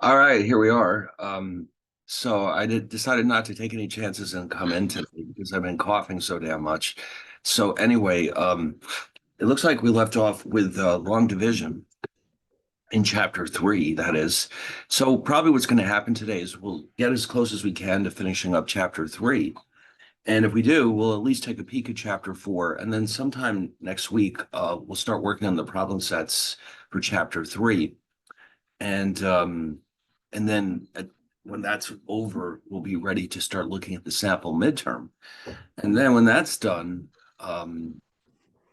All right, here we are. So I decided not to take any chances and come in today because I've been coughing so damn much. So anyway, it looks like we left off with long division in chapter three, that is. So probably what's going to happen today is we'll get as close as we can to finishing up chapter three. And if we do, we'll at least take a peek at chapter four. And then sometime next week, we'll start working on the problem sets for chapter three. And and then when that's over, we'll be ready to start looking at the sample midterm. And then when that's done, um,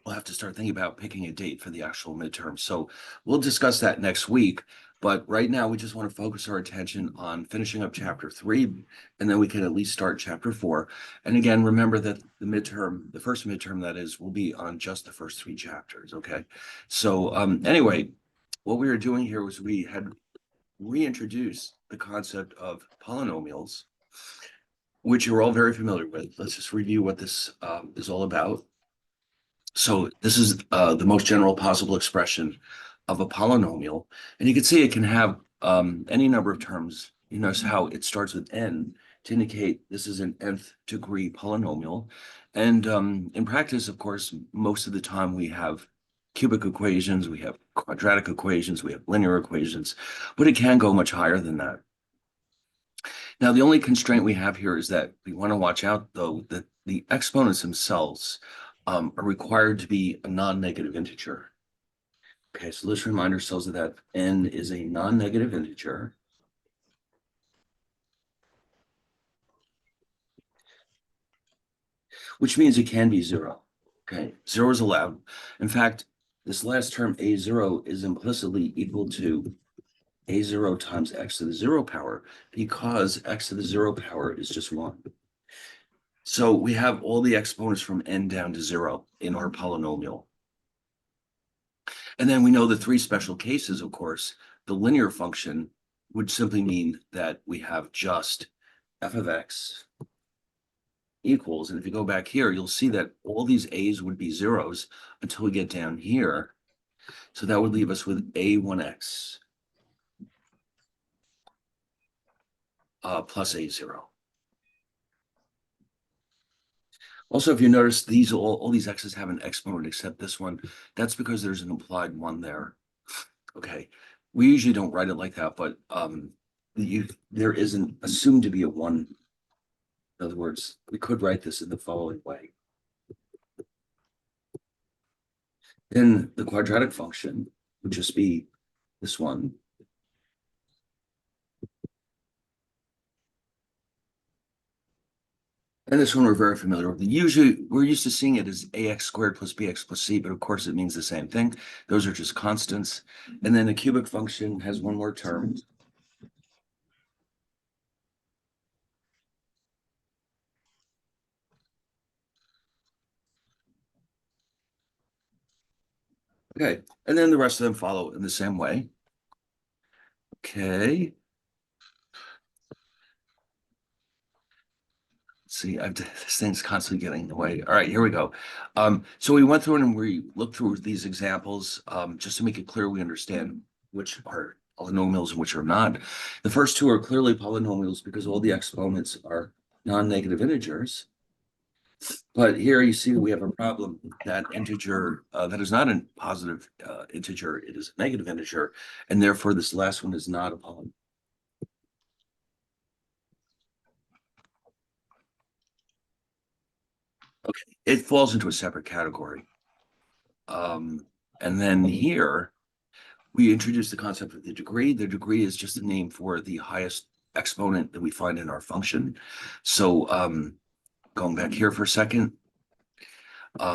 we'll have to start thinking about picking a date for the actual midterm. So we'll discuss that next week. But right now, we just want to focus our attention on finishing up chapter three, and then we can at least start chapter four. And again, remember that the first midterm, that is, will be on just the first three chapters. Okay. So anyway, what we were doing here was we had reintroduce the concept of polynomials, which you're all very familiar with. Let's just review what this is all about. So this is the most general possible expression of a polynomial. And you can see it can have any number of terms. You notice how it starts with n to indicate this is an nth degree polynomial. And in practice, of course, most of the time we have cubic equations, we have quadratic equations, we have linear equations, but it can go much higher than that. Now, the only constraint we have here is that we want to watch out, though, that the exponents themselves are required to be a non-negative integer. Okay, so let's remind ourselves that n is a non-negative integer. Which means it can be zero. Okay, zero is allowed. In fact, this last term a0 is implicitly equal to a0 times x to the 0 power because x to the 0 power is just 1. So we have all the exponents from n down to 0 in our polynomial. And then we know the three special cases, of course. The linear function would simply mean that we have just f of x equals, and if you go back here, you'll see that all these a's would be zeros until we get down here. So that would leave us with a1x plus a0. Also, if you notice, all these x's have an exponent except this one. That's because there's an implied one there. Okay, we usually don't write it like that, but there isn't assumed to be a one. In other words, we could write this in the following way. Then the quadratic function would just be this one. And this one we're very familiar with. Usually, we're used to seeing it as ax squared plus bx plus c, but of course it means the same thing. Those are just constants. And then the cubic function has one more term. Okay, and then the rest of them follow in the same way. Okay. See, this thing's constantly getting in the way. All right, here we go. So we went through and we looked through these examples just to make it clear we understand which are polynomials and which are not. The first two are clearly polynomials because all the exponents are non-negative integers. But here you see we have a problem. That integer that is not a positive integer, it is a negative integer, and therefore this last one is not a polynomial. Okay, it falls into a separate category. And then here we introduce the concept of the degree. The degree is just a name for the highest exponent that we find in our function. So going back here for a second,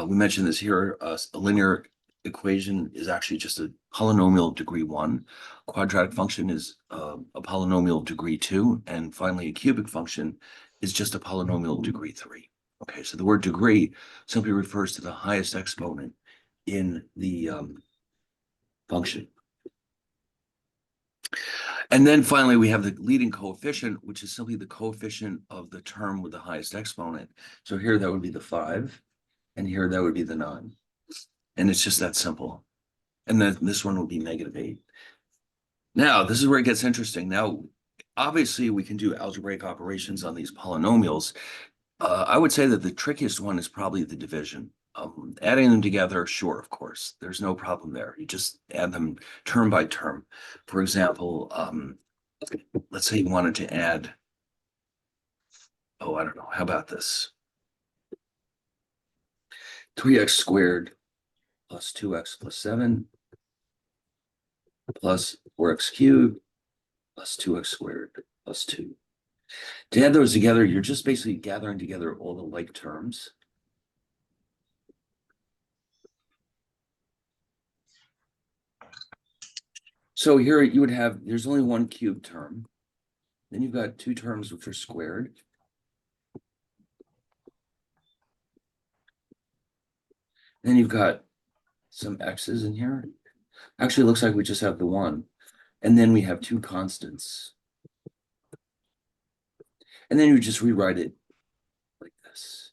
we mentioned this here, a linear equation is actually just a polynomial degree 1. Quadratic function is a polynomial degree 2. And finally, a cubic function is just a polynomial degree 3. Okay, so the word degree simply refers to the highest exponent in the function. And then finally, we have the leading coefficient, which is simply the coefficient of the term with the highest exponent. So here that would be the 5, and here that would be the 9. And it's just that simple. And then this one would be -8. Now, this is where it gets interesting. Now, obviously, we can do algebraic operations on these polynomials. I would say that the trickiest one is probably the division. Adding them together, sure, of course, there's no problem there. You just add them term by term. For example, let's say you wanted to add, oh, I don't know, how about this? 3x squared plus 2x plus 7 plus 4x cubed plus 2x squared plus 2. To add those together, you're just basically gathering together all the like terms. So here you would have, there's only one cubed term. Then you've got two terms which are squared. Then you've got some x's in here. Actually, it looks like we just have the one. And then we have two constants. And then you just rewrite it like this.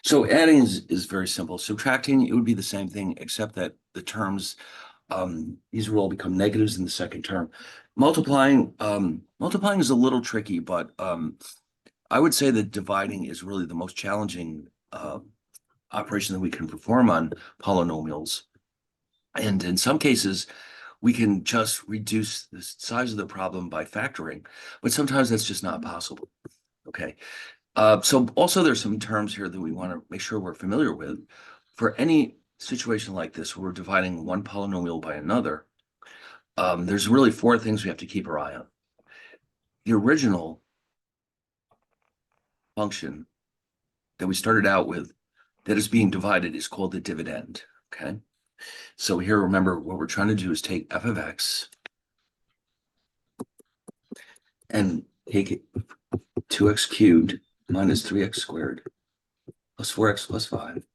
So adding is very simple. Subtracting, it would be the same thing, except that the terms, these will all become negatives in the second term. Multiplying is a little tricky, but I would say that dividing is really the most challenging operation that we can perform on polynomials. And in some cases, we can just reduce the size of the problem by factoring, but sometimes that's just not possible. Okay. So also there's some terms here that we want to make sure we're familiar with. For any situation like this, where we're dividing one polynomial by another, there's really four things we have to keep our eye on. The original function that we started out with that is being divided is called the dividend, okay? So here, remember, what we're trying to do is take f of x and take it 2x cubed minus 3x squared plus 4x plus 5.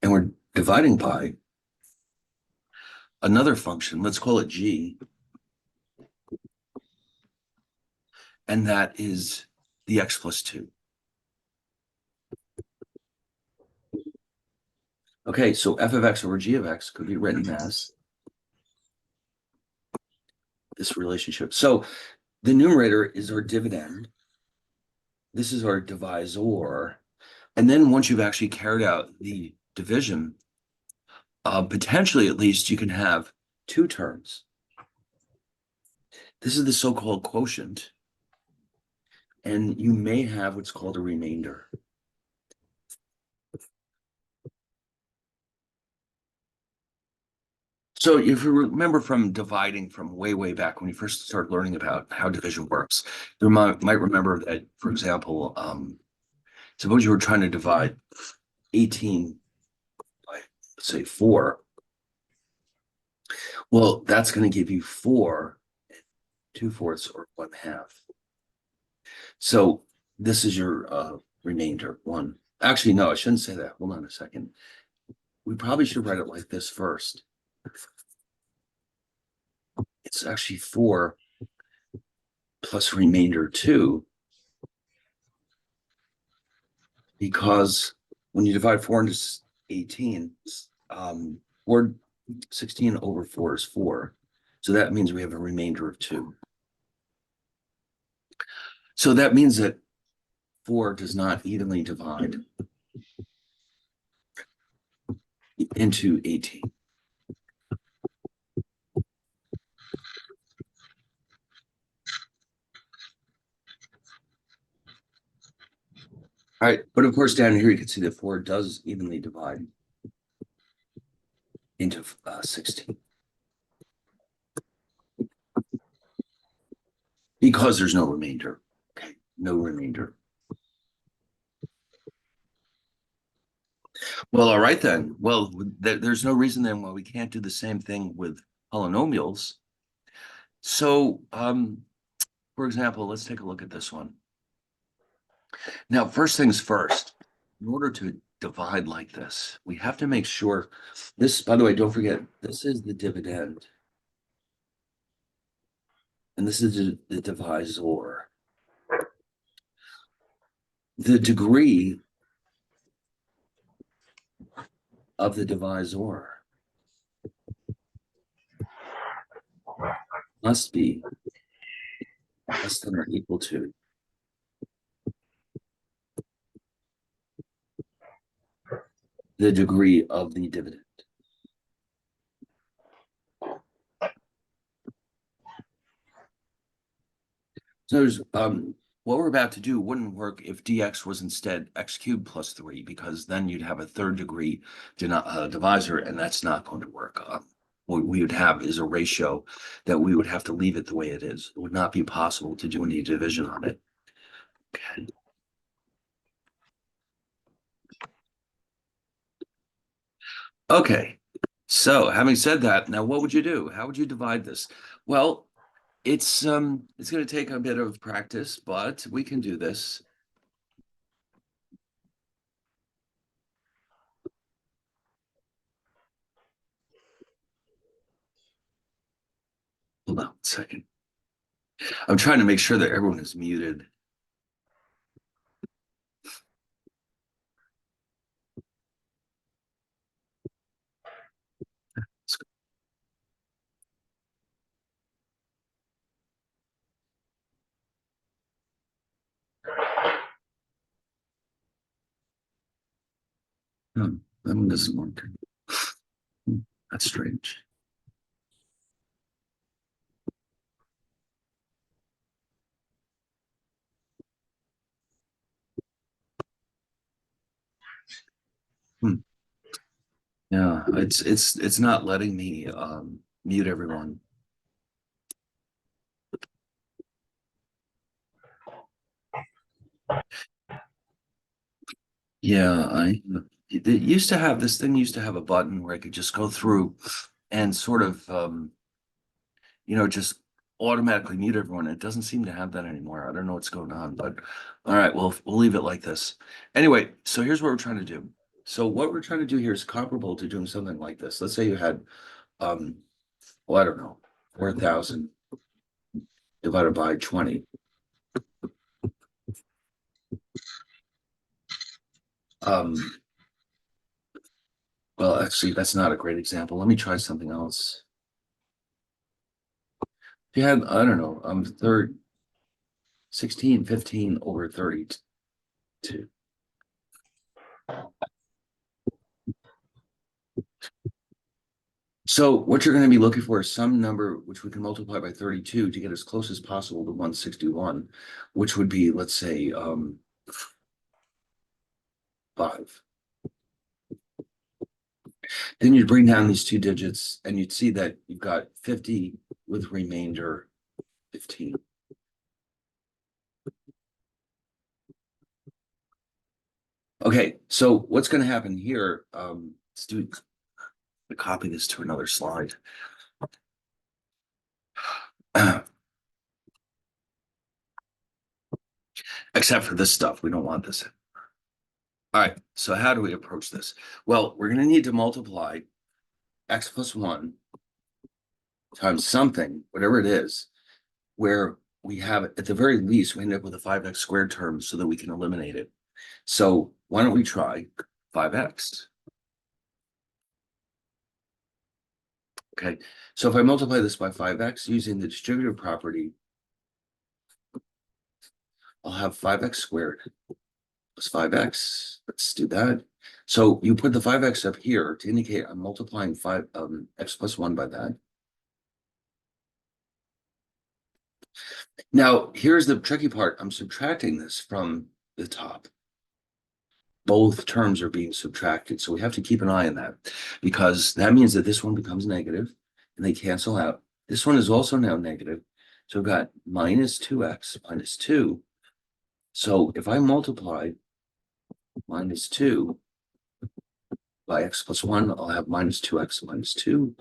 And we're dividing by another function, let's call it g, and that is the x plus 2. Okay, so f of x over g of x could be written as this relationship. So the numerator is our dividend. This is our divisor. And then once you've actually carried out the division, potentially at least you can have two terms. This is the so-called quotient. And you may have what's called a remainder. So if you remember from dividing from way, way back when you first started learning about how division works, you might remember that, for example, suppose you were trying to divide 18 by, let's say, 4. Well, that's going to give you 4 2/4 or 1/2. So this is your remainder, 1. Actually, no, I shouldn't say that. Hold on a second. We probably should write it like this first. It's actually 4 plus remainder 2, because when you divide 4 into 18, or 16 over 4 is 4. So that means we have a remainder of 2. So that means that 4 does not evenly divide into 18. All right, but of course down here you can see that 4 does evenly divide into 16. Because there's no remainder. Okay, no remainder. Well, all right then. Well, there's no reason then why we can't do the same thing with polynomials. So, for example, let's take a look at this one. Now, first things first, in order to divide like this, we have to make sure this, by the way, don't forget, this is the dividend. And this is the divisor. The degree of the divisor must be less than or equal to the degree of the dividend. So there's what we're about to do wouldn't work if dx was instead x cubed plus 3, because then you'd have a third degree divisor, and that's not going to work. What we would have is a ratio that we would have to leave it the way it is. It would not be possible to do any division on it. Okay. Okay. So having said that, now what would you do? How would you divide this? Well, it's going to take a bit of practice, but we can do this. Hold on a second. I'm trying to make sure that everyone is muted. Hmm, that one doesn't work. Hmm, that's strange. Hmm. Yeah, it's not letting me mute everyone. Yeah, it used to have this thing used to have a button where I could just go through and sort of just automatically mute everyone. It doesn't seem to have that anymore. I don't know what's going on, but all right, we'll leave it like this. Anyway, so here's what we're trying to do. So what we're trying to do here is comparable to doing something like this. Let's say you had um well, I don't know, 4,000 divided by 20. Um, well, actually, that's not a great example. Let me try something else. If you had, I don't know, third 16, 15 over 32. So what you're going to be looking for is some number which we can multiply by 32 to get as close as possible to 161, which would be, let's say, 5. Then you'd bring down these two digits and you'd see that you've got 50 with remainder 15. Okay, so what's going to happen here? Let's do copy this to another slide. Except for this stuff, we don't want this. All right, so how do we approach this? Well, we're going to need to multiply x plus 1 times something, whatever it is, where we have, at the very least, we end up with a 5x squared term so that we can eliminate it. So why don't we try 5x? Okay, so if I multiply this by 5x using the distributive property, I'll have 5x squared plus 5x. Let's do that. So you put the 5x up here to indicate I'm multiplying x plus 1 by that. Now, here's the tricky part. I'm subtracting this from the top. Both terms are being subtracted. So we have to keep an eye on that, because that means that this one becomes negative and they cancel out. This one is also now negative. So we've got minus 2x minus 2. So if I multiply minus 2 by x plus 1, I'll have minus 2x minus 2.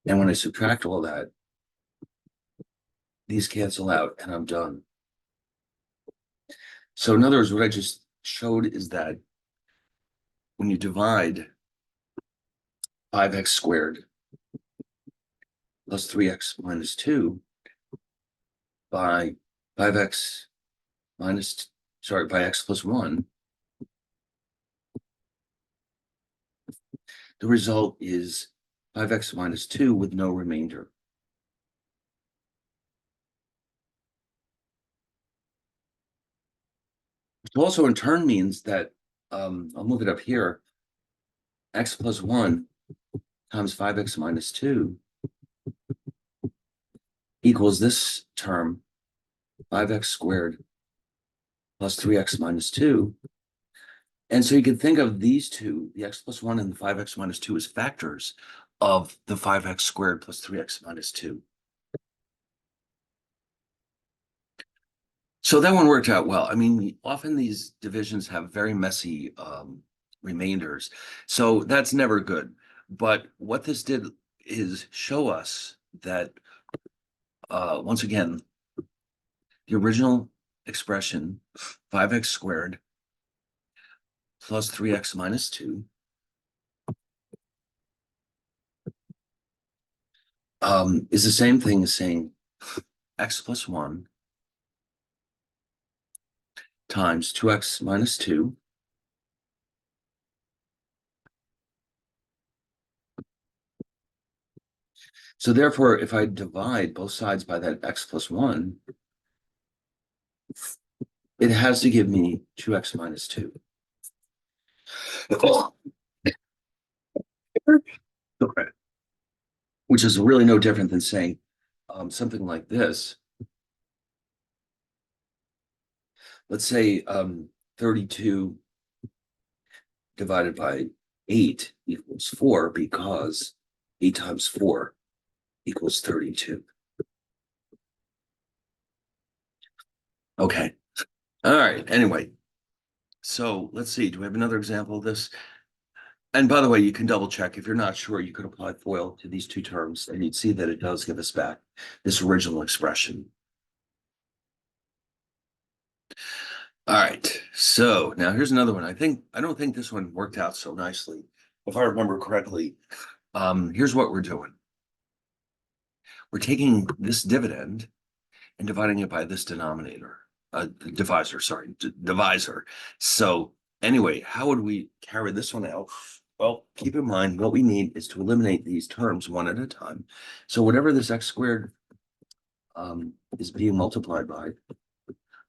And when I subtract all that, these cancel out and I'm done. So in other words, what I just showed is that when you divide 5x squared plus 3x minus 2 by 5x minus, sorry, by x plus 1, the result is 5x minus 2 with no remainder. Also in turn means that, I'll move it up here, x plus 1 times 5x minus 2 equals this term, 5x squared plus 3x minus 2. And so you can think of these two, the x plus 1 and the 5x minus 2, as factors of the 5x squared plus 3x minus 2. So that one worked out well. I mean, often these divisions have very messy remainders, so that's never good. But what this did is show us that, once again, the original expression, 5x squared plus 3x minus 2, is the same thing as saying x plus 1 times 2x minus 2. So therefore, if I divide both sides by that x plus 1, it has to give me 2x minus 2. Okay. Which is really no different than saying something like this. Let's say 32 divided by 8 equals 4, because 8 times 4 equals 32. Okay. All right. Anyway, so let's see. Do we have another example of this? And by the way, you can double check. If you're not sure, you could apply FOIL to these two terms, and you'd see that it does give us back this original expression. All right. So now here's another one. I don't think this one worked out so nicely. If I remember correctly, here's what we're doing. We're taking this dividend and dividing it by this denominator, divisor, sorry, divisor. So anyway, how would we carry this one out? Well, keep in mind what we need is to eliminate these terms one at a time. So whatever this x squared is being multiplied by,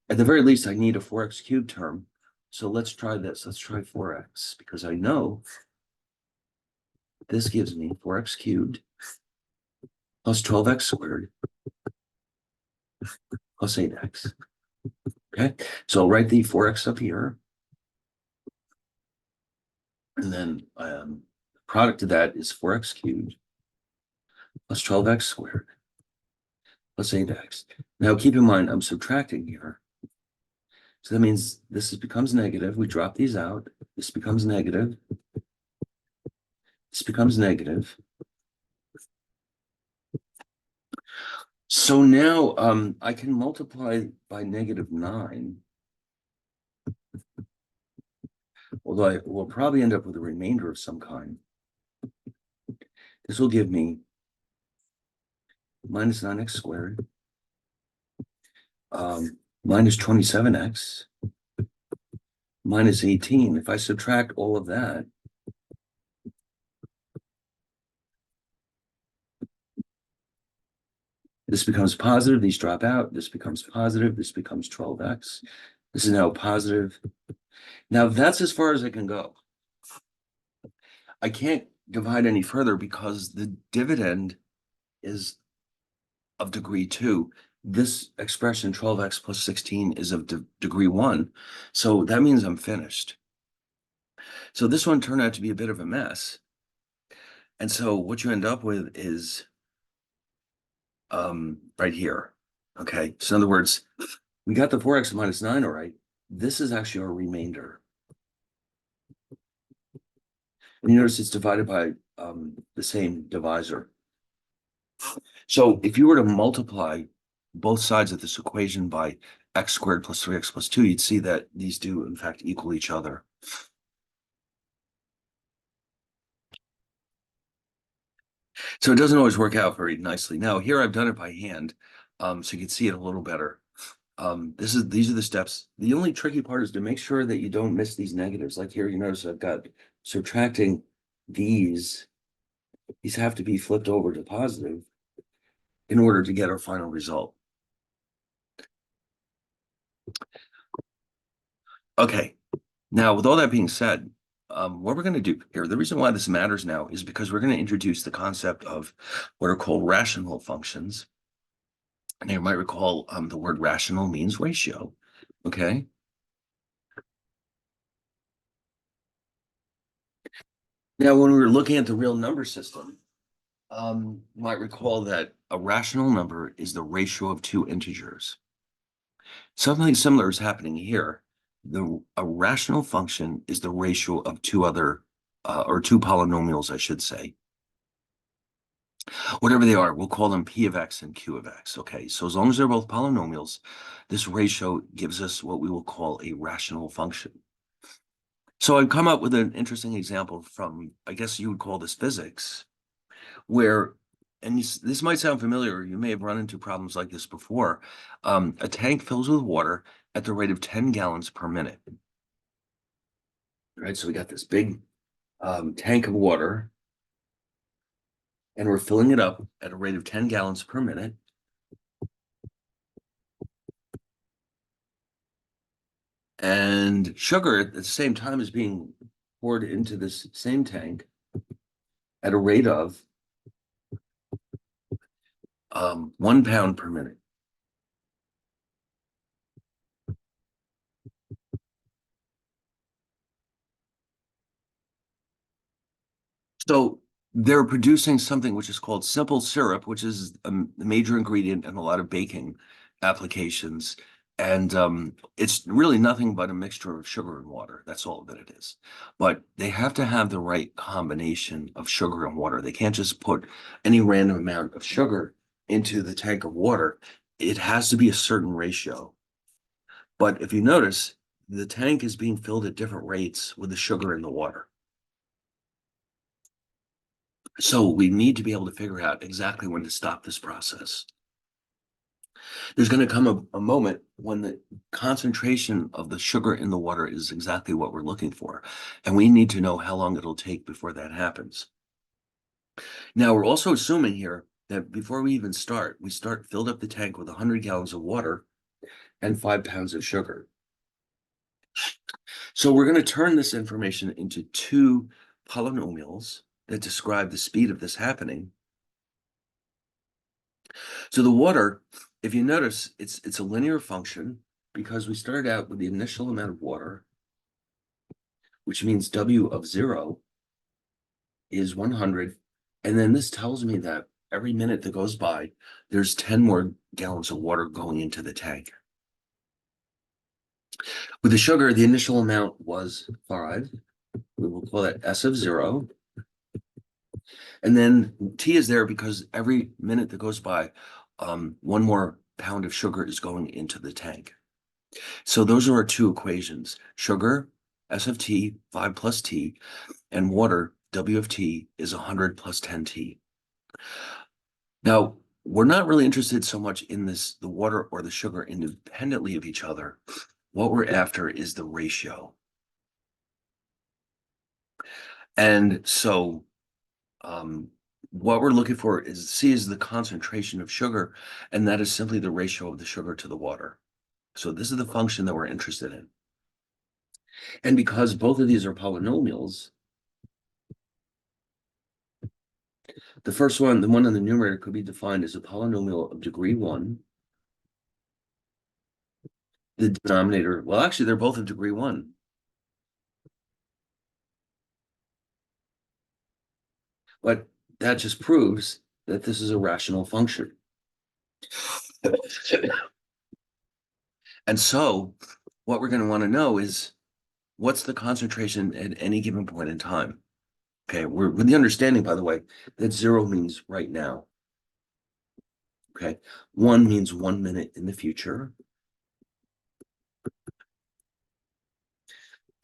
at the very least, I need a 4x cubed term. So let's try this. Let's try 4x, because I know this gives me 4x cubed plus 12x squared plus 8x. Okay, so I'll write the 4x up here. And then the product of that is 4x cubed plus 12x squared plus 8x. Now keep in mind, I'm subtracting here. So that means this becomes negative. We drop these out. This becomes negative. This becomes negative. So now I can multiply by -9, although I will probably end up with a remainder of some kind. This will give me minus 9x squared minus 27x minus 18. If I subtract all of that, this becomes positive, these drop out, this becomes positive, this becomes 12x. This is now positive. Now that's as far as I can go. I can't divide any further because the dividend is of degree 2. This expression 12x plus 16 is of degree 1. So that means I'm finished. So this one turned out to be a bit of a mess. And so what you end up with is right here. Okay, so in other words, we got the 4x minus 9, all right. This is actually our remainder. And you notice it's divided by the same divisor. So if you were to multiply both sides of this equation by x squared plus 3x plus 2, you'd see that these do, in fact, equal each other. So it doesn't always work out very nicely. Now, here I've done it by hand, so you can see it a little better. These are the steps. The only tricky part is to make sure that you don't miss these negatives. Like here, you notice I've got subtracting these. These have to be flipped over to positive in order to get our final result. Okay. Now, with all that being said, what we're going to do here, the reason why this matters now is because we're going to introduce the concept of what are called rational functions. And you might recall the word rational means ratio. Okay. Now, when we were looking at the real number system, you might recall that a rational number is the ratio of two integers. Something similar is happening here. A rational function is the ratio of two other, or two polynomials, I should say. Whatever they are, we'll call them P of X and Q of X. Okay, so as long as they're both polynomials, this ratio gives us what we will call a rational function. So I've come up with an interesting example from, I guess you would call this physics, where, and this might sound familiar, you may have run into problems like this before. A tank fills with water at the rate of 10 gallons per minute. Right, so we got this big tank of water, and we're filling it up at a rate of 10 gallons per minute. And sugar at the same time is being poured into this same tank at a rate of 1 pound per minute. So they're producing something which is called simple syrup, which is a major ingredient in a lot of baking applications. And it's really nothing but a mixture of sugar and water. That's all that it is. But they have to have the right combination of sugar and water. They can't just put any random amount of sugar into the tank of water. It has to be a certain ratio. But if you notice, the tank is being filled at different rates with the sugar and the water. So we need to be able to figure out exactly when to stop this process. There's going to come a moment when the concentration of the sugar in the water is exactly what we're looking for. And we need to know how long it'll take before that happens. Now, we're also assuming here that before we even start, we filled up the tank with 100 gallons of water and 5 pounds of sugar. So we're going to turn this information into two polynomials that describe the speed of this happening. So the water, if you notice, it's a linear function because we started out with the initial amount of water, which means W of 0 is 100. And then this tells me that every minute that goes by, there's 10 more gallons of water going into the tank. With the sugar, the initial amount was 5. We will call that S of 0. And then T is there because every minute that goes by, 1 more pound of sugar is going into the tank. So those are our two equations. Sugar, S of T, 5 plus T, and water, W of T, is 100 plus 10T. Now, we're not really interested so much in the water or the sugar independently of each other. What we're after is the ratio. And so what we're looking for is C is the concentration of sugar, and that is simply the ratio of the sugar to the water. So this is the function that we're interested in. And because both of these are polynomials, the first one, the one in the numerator, could be defined as a polynomial of degree 1. The denominator, well, actually, they're both of degree 1. But that just proves that this is a rational function. And so what we're going to want to know is what's the concentration at any given point in time? Okay, we're with the understanding, by the way, that 0 means right now. Okay, 1 means 1 minute in the future.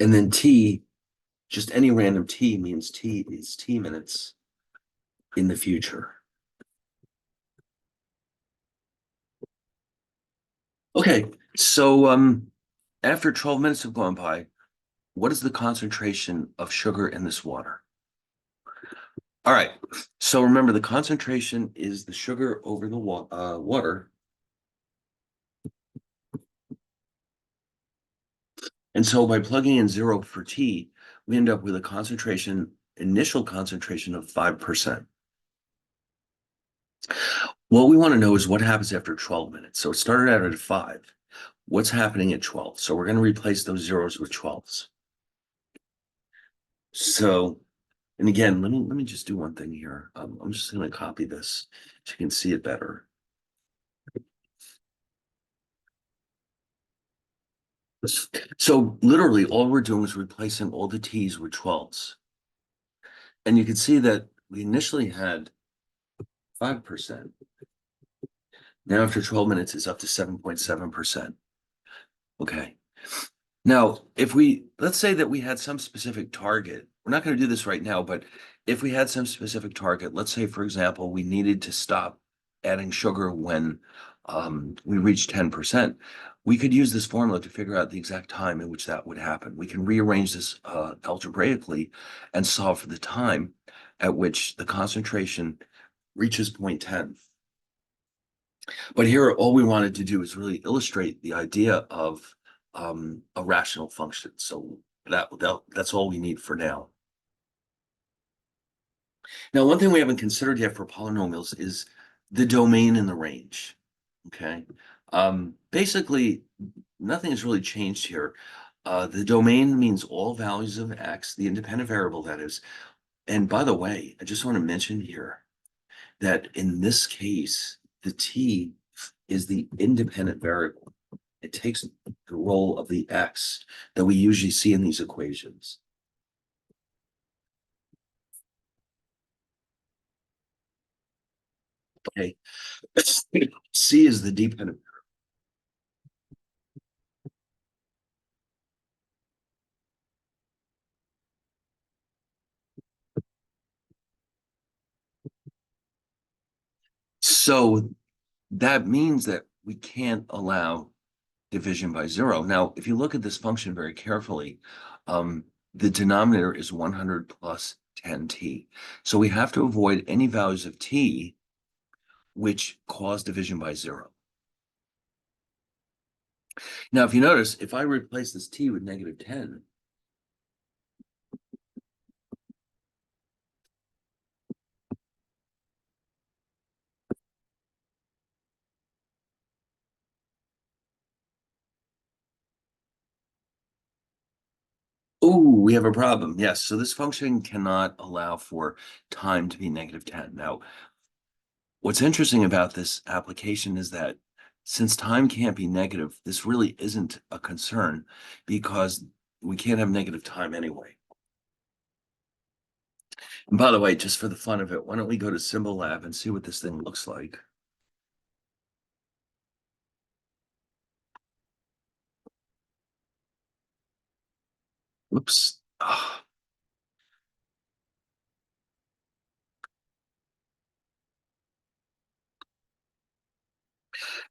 And then T, just any random T means T is T minutes in the future. Okay, so after 12 minutes have gone by, what is the concentration of sugar in this water? All right, so remember the concentration is the sugar over the water. And so by plugging in 0 for T, we end up with a concentration, initial concentration of 5%. What we want to know is what happens after 12 minutes. So it started out at 5. What's happening at 12? So we're going to replace those zeros with 12s. So, and again, let me just do one thing here. I'm just going to copy this so you can see it better. So literally all we're doing is replacing all the T's with 12s. And you can see that we initially had 5%. Now after 12 minutes, it's up to 7.7%. Okay. Now, if let's say that we had some specific target, we're not going to do this right now, but if we had some specific target, let's say, for example, we needed to stop adding sugar when we reached 10%, we could use this formula to figure out the exact time in which that would happen. We can rearrange this algebraically and solve for the time at which the concentration reaches 0.10. But here, all we wanted to do is really illustrate the idea of a rational function. So that's all we need for now. Now, one thing we haven't considered yet for polynomials is the domain and the range. Okay. Basically, nothing has really changed here. The domain means all values of x, the independent variable that is. And by the way, I just want to mention here that in this case, the t is the independent variable. It takes the role of the x that we usually see in these equations. Okay, c is the dependent. So that means that we can't allow division by 0. Now, if you look at this function very carefully, the denominator is 100 plus 10t. So we have to avoid any values of t which cause division by 0. Now, if you notice, if I replace this t with -10, oh, we have a problem. Yes, so this function cannot allow for time to be -10. Now, what's interesting about this application is that since time can't be negative, this really isn't a concern because we can't have negative time anyway. And by the way, just for the fun of it, why don't we go to Symbol Lab and see what this thing looks like? Oops. Ah.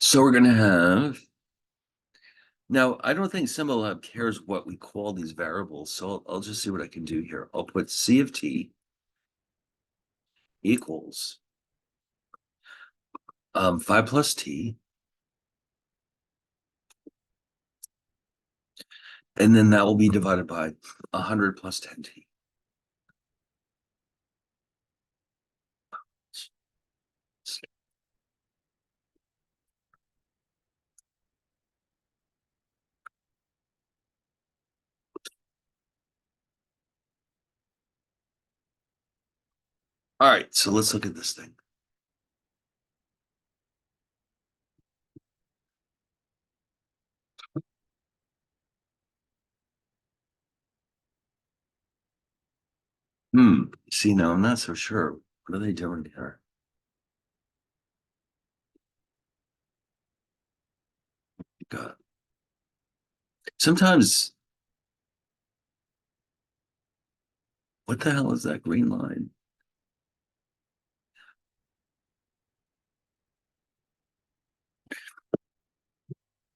So we're going to have, now I don't think Symbol Lab cares what we call these variables, so I'll just see what I can do here. I'll put C of t equals 5 plus t, and then that will be divided by 100 plus 10t. All right, so let's look at this thing. See, now I'm not so sure. What are they doing here? God. Sometimes, what the hell is that green line?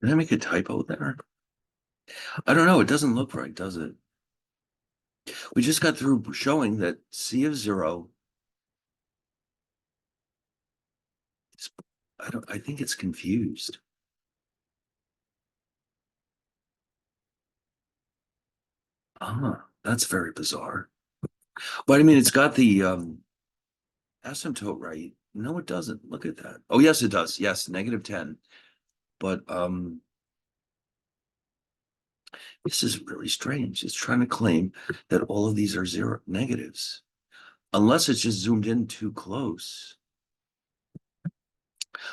Did I make a typo there? I don't know. It doesn't look right, does it? We just got through showing that C of 0 is, I think it's confused. That's very bizarre. But I mean, it's got the asymptote right. No, it doesn't. Look at that. Oh, yes, it does. Yes, -10. But this is really strange. It's trying to claim that all of these are zero negatives, unless it's just zoomed in too close.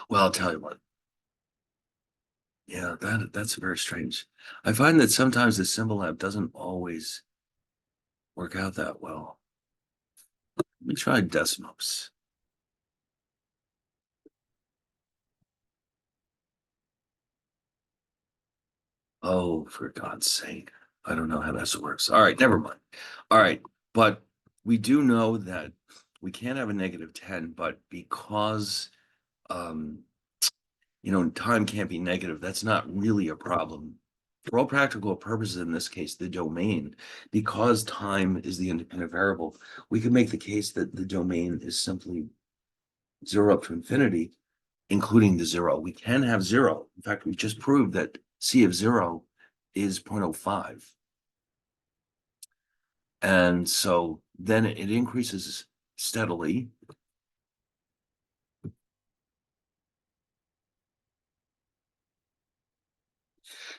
Well, I'll tell you what. Yeah, that's very strange. I find that sometimes the symbol app doesn't always work out that well. Let me try Desmos. Oh, for God's sake. I don't know how this works. All right, never mind. All right, but we do know that we can't have a -10, but because um, time can't be negative, that's not really a problem. For all practical purposes, in this case, the domain, because time is the independent variable, we can make the case that the domain is simply 0 up to infinity, including the 0. We can have 0. In fact, we just proved that C of 0 is 0.05. And so then it increases steadily.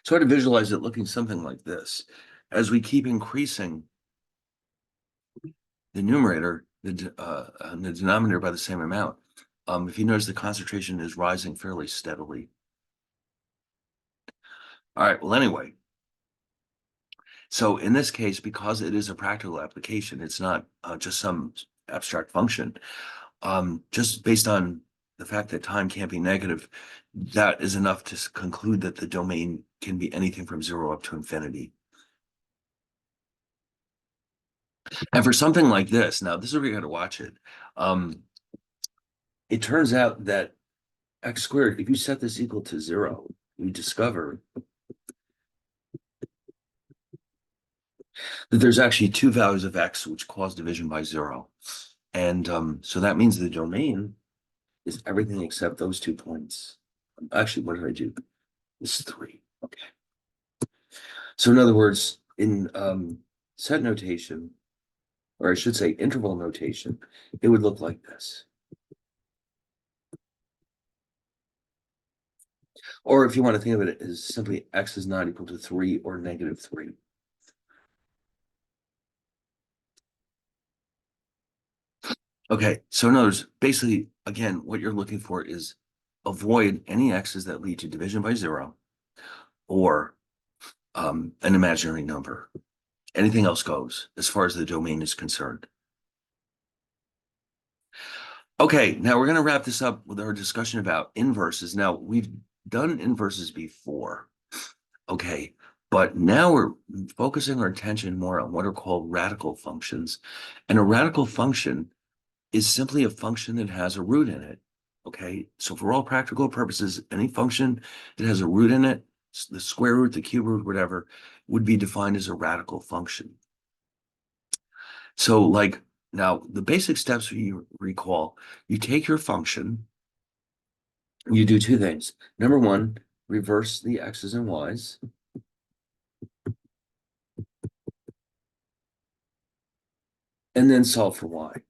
Try to visualize it looking something like this. As we keep increasing the numerator, the denominator by the same amount, if you notice the concentration is rising fairly steadily. All right, well, anyway, so in this case, because it is a practical application, it's not just some abstract function. Just based on the fact that time can't be negative, that is enough to conclude that the domain can be anything from 0 up to infinity. And for something like this, now this is where you got to watch it. It turns out that x squared, if you set this equal to 0, you discover that there's actually two values of x which cause division by 0. And so that means the domain is everything except those 2 points. Actually, what did I do? It's 3. Okay. So in other words, in set notation, or I should say interval notation, it would look like this. Or if you want to think of it as simply x is not equal to 3 or -3. Okay, so in other words, basically, again, what you're looking for is avoid any x's that lead to division by 0 or an imaginary number. Anything else goes as far as the domain is concerned. Okay, now we're going to wrap this up with our discussion about inverses. Now, we've done inverses before, okay, but now we're focusing our attention more on what are called radical functions. And a radical function is simply a function that has a root in it, okay? So for all practical purposes, any function that has a root in it, the square root, the cube root, whatever, would be defined as a radical function. So like now the basic steps you recall, you take your function, you do two things. Number one, reverse the x's and y's. And then solve for y.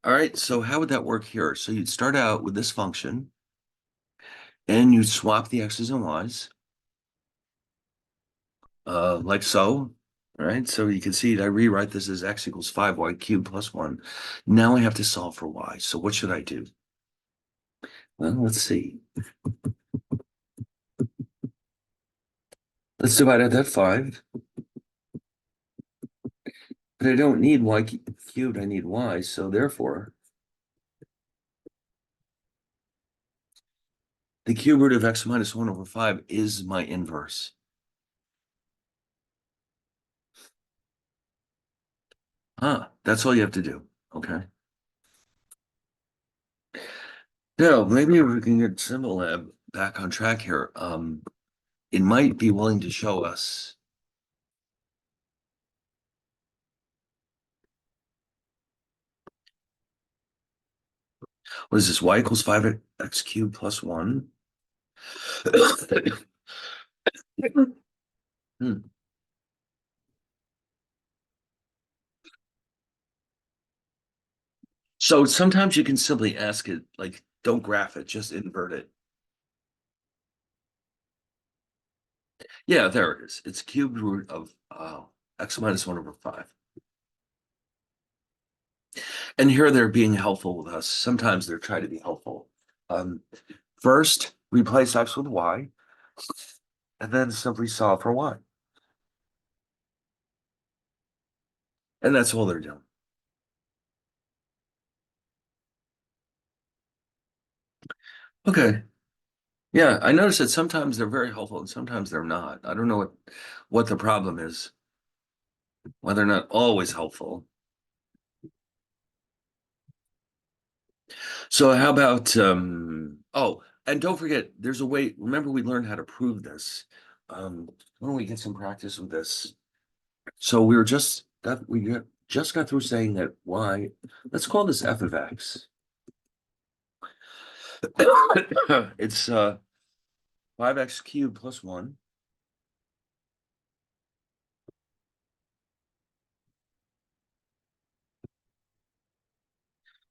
All right, so how would that work here? So you'd start out with this function, and you swap the x's and y's, like so. All right, so you can see I rewrite this as x equals 5y cubed plus 1. Now I have to solve for y. So what should I do? Well, let's see. Let's divide out that 5. But I don't need y cubed, I need y. So therefore, the cube root of x minus 1 over 5 is my inverse. That's all you have to do. Okay. Now, maybe we can get Symbolab back on track here. It might be willing to show us. What is this? Y equals 5x cubed plus 1. Hmm. So sometimes you can simply ask it, like, don't graph it, just invert it. Yeah, there it is. It's cubed root of x minus 1 over 5. And here they're being helpful with us. Sometimes they're trying to be helpful. Um, First, replace x with y, and then simply solve for y. And that's all they're doing. Okay. Yeah, I noticed that sometimes they're very helpful and sometimes they're not. I don't know what the problem is, why they're not always helpful. So how about oh, and don't forget, there's a way. Remember, we learned how to prove this. Why don't we get some practice with this? So we just got through saying that y, let's call this f of x. It's 5x cubed plus 1.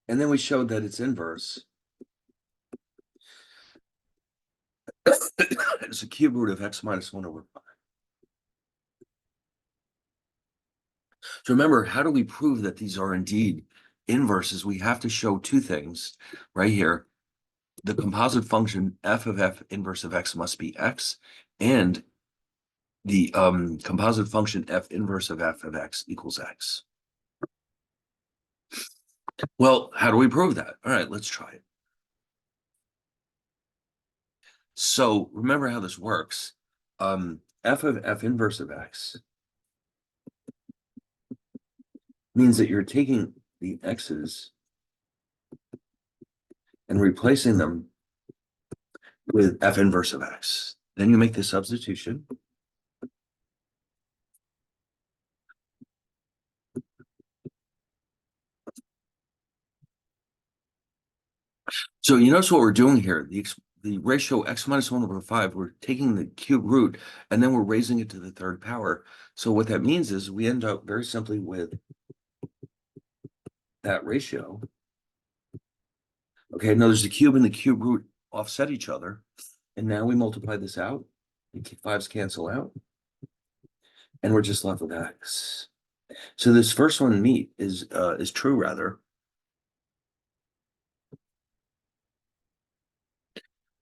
And then we showed that its inverse is a cube root of x minus 1 over 5. So remember, how do we prove that these are indeed inverses? We have to show two things right here. The composite function f of f inverse of x must be x, and the composite function f inverse of f of x equals x. Well, how do we prove that? All right, let's try it. So remember how this works. F of f inverse of x means that you're taking the x's and replacing them with f inverse of x. Then you make the substitution. So you notice what we're doing here. The ratio x minus 1 over 5, we're taking the cube root and then we're raising it to the third power. So what that means is we end up very simply with that ratio. Okay, notice the cube and the cube root offset each other. And now we multiply this out. The fives cancel out. And we're just left with x. So this first one meet is true rather.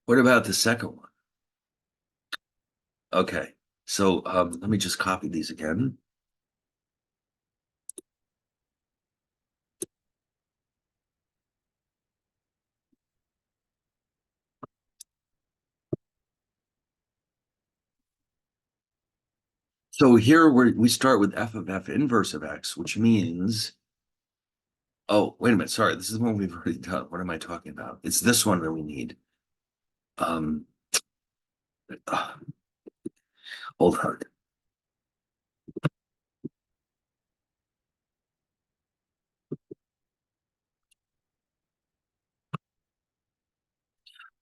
What about the second one? Okay, so let me just copy these again. So here we start with f of f inverse of x, which means, oh, wait a minute, sorry, this is one we've already done. What am I talking about? It's this one that we need. Um, uh, Hold on.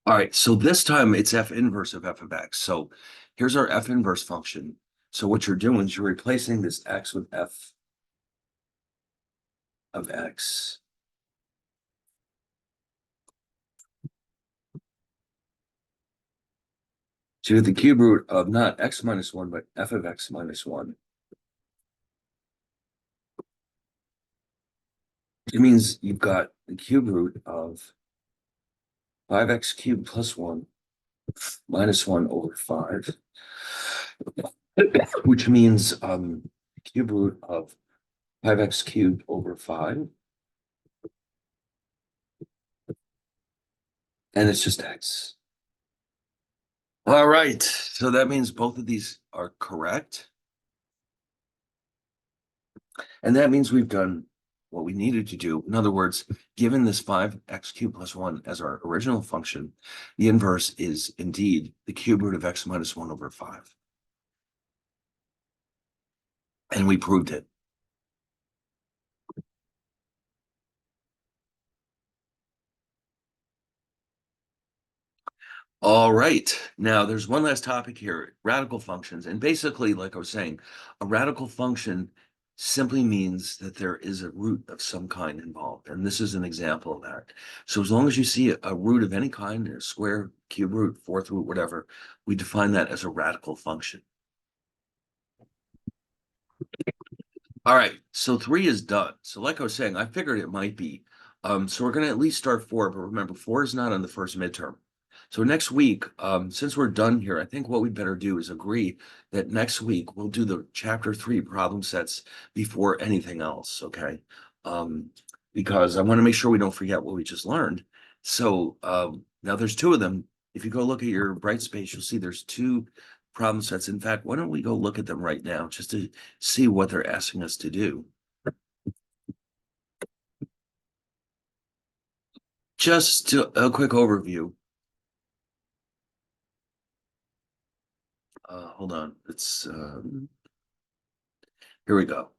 All right, so this time it's f inverse of f of x. So here's our f inverse function. So what you're doing is you're replacing this x with f of x. So you have the cube root of not x minus 1, but f of x minus 1. It means you've got the cube root of 5x cubed plus 1 minus 1 over 5, which means cube root of 5x cubed over 5, and it's just x. All right, so that means both of these are correct. And that means we've done what we needed to do. In other words, given this 5x cubed plus 1 as our original function, the inverse is indeed the cube root of x minus 1 over 5. And we proved it. All right. Now, there's one last topic here, radical functions. And basically, like I was saying, a radical function simply means that there is a root of some kind involved. And this is an example of that. So as long as you see a root of any kind, a square, cube root, fourth root, whatever, we define that as a radical function. All right, so three is done. So like I was saying, I figured it might be. So we're gonna at least start four, but remember, four is not on the first midterm. So next week, since we're done here, I think what we better do is agree that next week we'll do the chapter three problem sets before anything else, okay? Um, because I want to make sure we don't forget what we just learned. So now there's two of them. If you go look at your bright space, you'll see there's two problem sets. In fact, why don't we go look at them right now just to see what they're asking us to do. Just a quick overview. Hold on. It's here we go.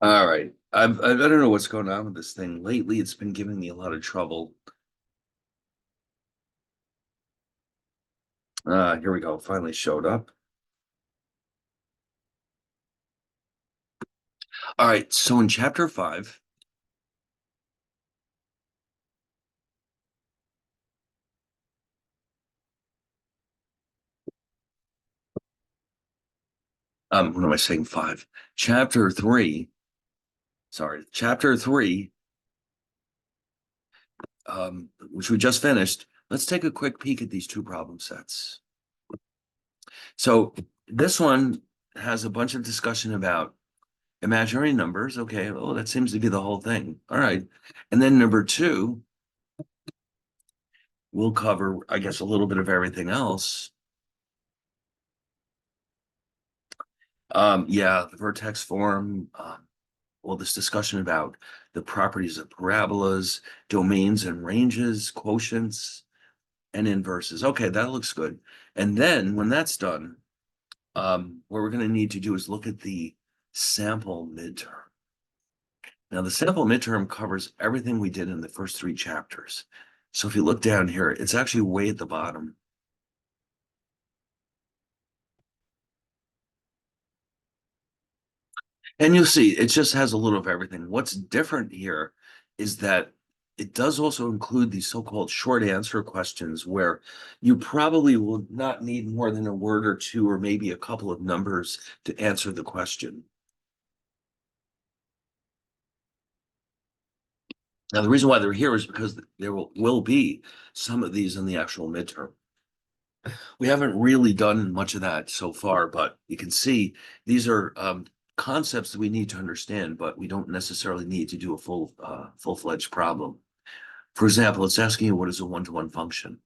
All right. I don't know what's going on with this thing. Lately, it's been giving me a lot of trouble. Here we go. Finally showed up. All right. So in chapter five, what am I saying? Five. Chapter three. Sorry, chapter three, which we just finished. Let's take a quick peek at these two problem sets. So this one has a bunch of discussion about imaginary numbers. Okay, well, that seems to be the whole thing. All right. And then number two, we'll cover, I guess, a little bit of everything else. Yeah, the vertex form, well, this discussion about the properties of parabolas, domains and ranges, quotients, and inverses. Okay, that looks good. And then when that's done, what we're going to need to do is look at the sample midterm. Now, the sample midterm covers everything we did in the first three chapters. So if you look down here, it's actually way at the bottom. And you'll see it just has a little of everything. What's different here is that it does also include these so-called short answer questions where you probably will not need more than a word or two or maybe a couple of numbers to answer the question. Now, the reason why they're here is because there will be some of these in the actual midterm. We haven't really done much of that so far, but you can see these are concepts that we need to understand, but we don't necessarily need to do a full-fledged problem. For example, it's asking you what is a one-to-one function.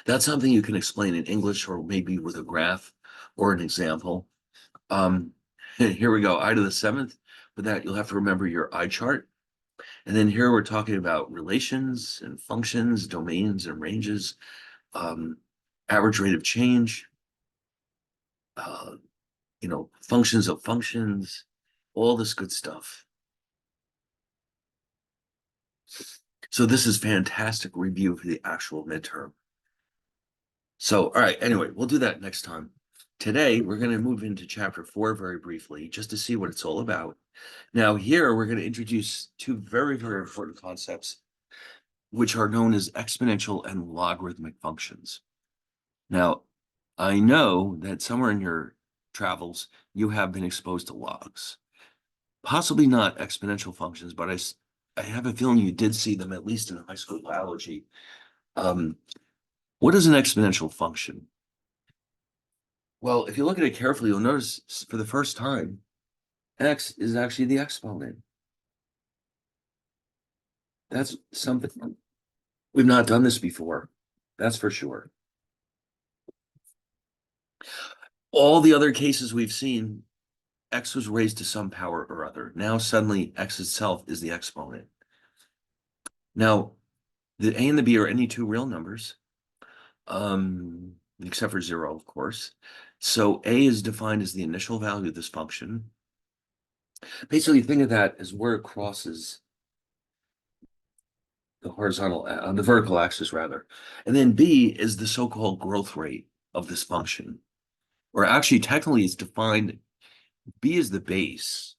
That's something you can explain in English or maybe with a graph or an example. Um, here we go, I to the seventh. For that, you'll have to remember your I chart. And then here we're talking about relations and functions, domains and ranges, um, average rate of change, uh, functions of functions, all this good stuff. So this is fantastic review for the actual midterm. So, all right, anyway, we'll do that next time. Today, we're going to move into chapter four very briefly, just to see what it's all about. Now, here, we're going to introduce two very, very important concepts, which are known as exponential and logarithmic functions. Now, I know that somewhere in your travels, you have been exposed to logs. Possibly not exponential functions, but I have a feeling you did see them at least in high school biology. Um, what is an exponential function? Well, if you look at it carefully, you'll notice for the first time, x is actually the exponent. That's something we've not done this before. That's for sure. All the other cases we've seen, x was raised to some power or other. Now suddenly x itself is the exponent. Now, the a and the b are any two real numbers, except for 0, of course. So a is defined as the initial value of this function. Basically, think of that as where it crosses the vertical axis rather. And then b is the so-called growth rate of this function. Or actually, technically, it's defined, b is the base.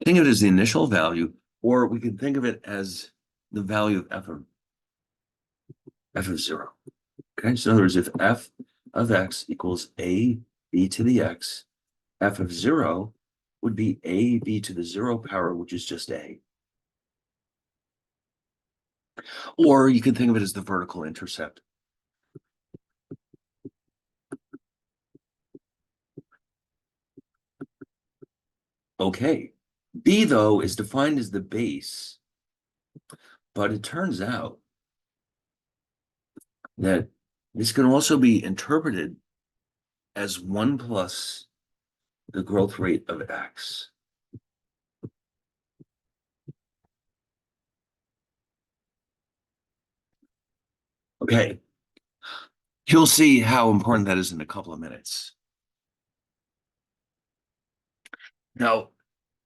Think of it as the initial value, or we can think of it as the value of f of 0. Okay, so in other words, if f of x equals a b to the x, f of 0 would be a b to the 0 power, which is just a. Or you can think of it as the vertical intercept. Okay, b though is defined as the base, but it turns out that this can also be interpreted as 1 plus the growth rate of x. Okay, you'll see how important that is in a couple of minutes. Now,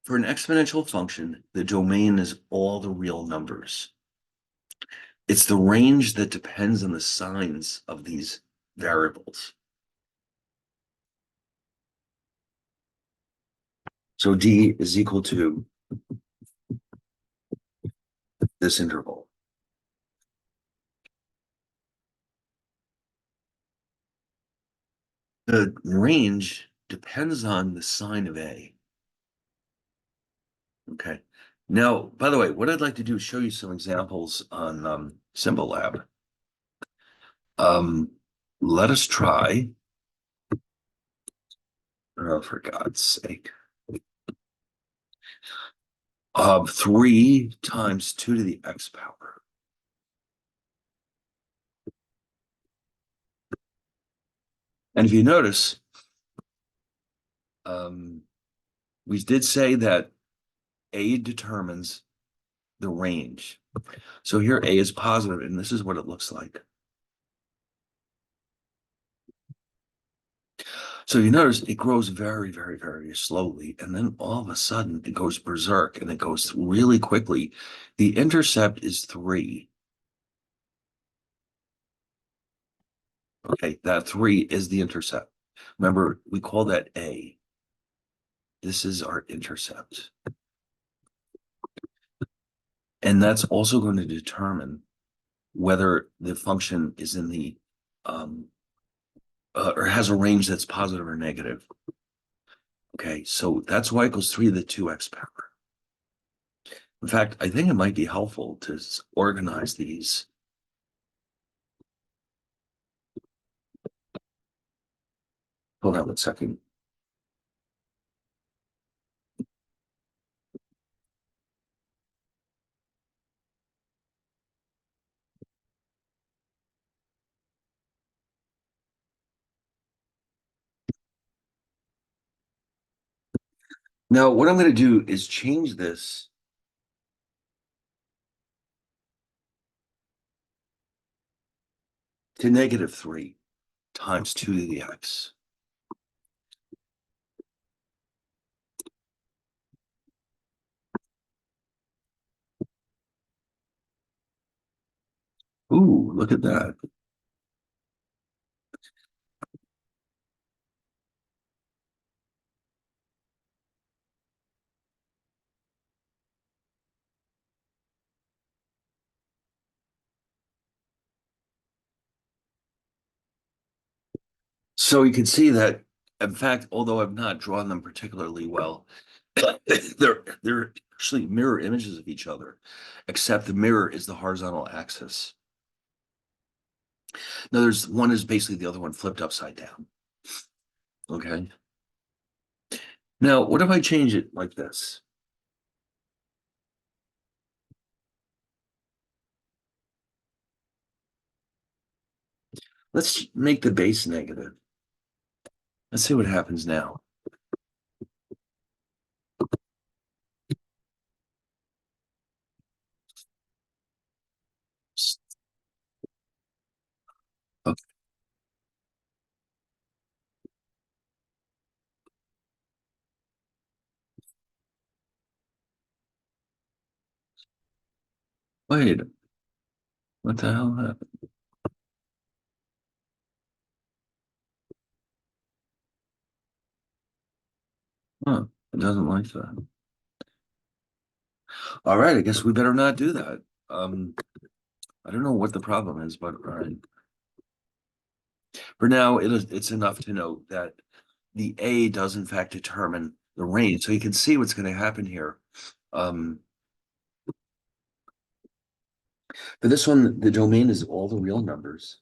for an exponential function, the domain is all the real numbers. It's the range that depends on the signs of these variables. So d is equal to this interval. The range depends on the sign of a. Okay. Now, by the way, what I'd like to do is show you some examples on Symbol Lab. Let us try, oh, for God's sake, 3 times 2 to the x power. And if you notice, we did say that a determines the range. So here a is positive, and this is what it looks like. So you notice it grows very, very, very slowly, and then all of a sudden it goes berserk and it goes really quickly. The intercept is 3. Okay, that 3 is the intercept. Remember, we call that a. This is our intercept. And that's also going to determine whether the function is in the or has a range that's positive or negative. Okay, so that's y equals 3 to the 2x power. In fact, I think it might be helpful to organize these. Hold on 1 second. Now, what I'm going to do is change this to -3 times 2 to the x. Ooh, look at that. So you can see that, in fact, although I've not drawn them particularly well, they're actually mirror images of each other, except the mirror is the horizontal axis. Now, there's one is basically the other one flipped upside down. Okay. Now, what if I change it like this? Let's make the base negative. Let's see what happens now. Okay, wait, what the hell happened? Huh, it doesn't like that. All right, I guess we better not do that. Um, I don't know what the problem is, but all right. For now, it's enough to note that the A does in fact determine the range. So you can see what's going to happen here. Um, for this one, the domain is all the real numbers.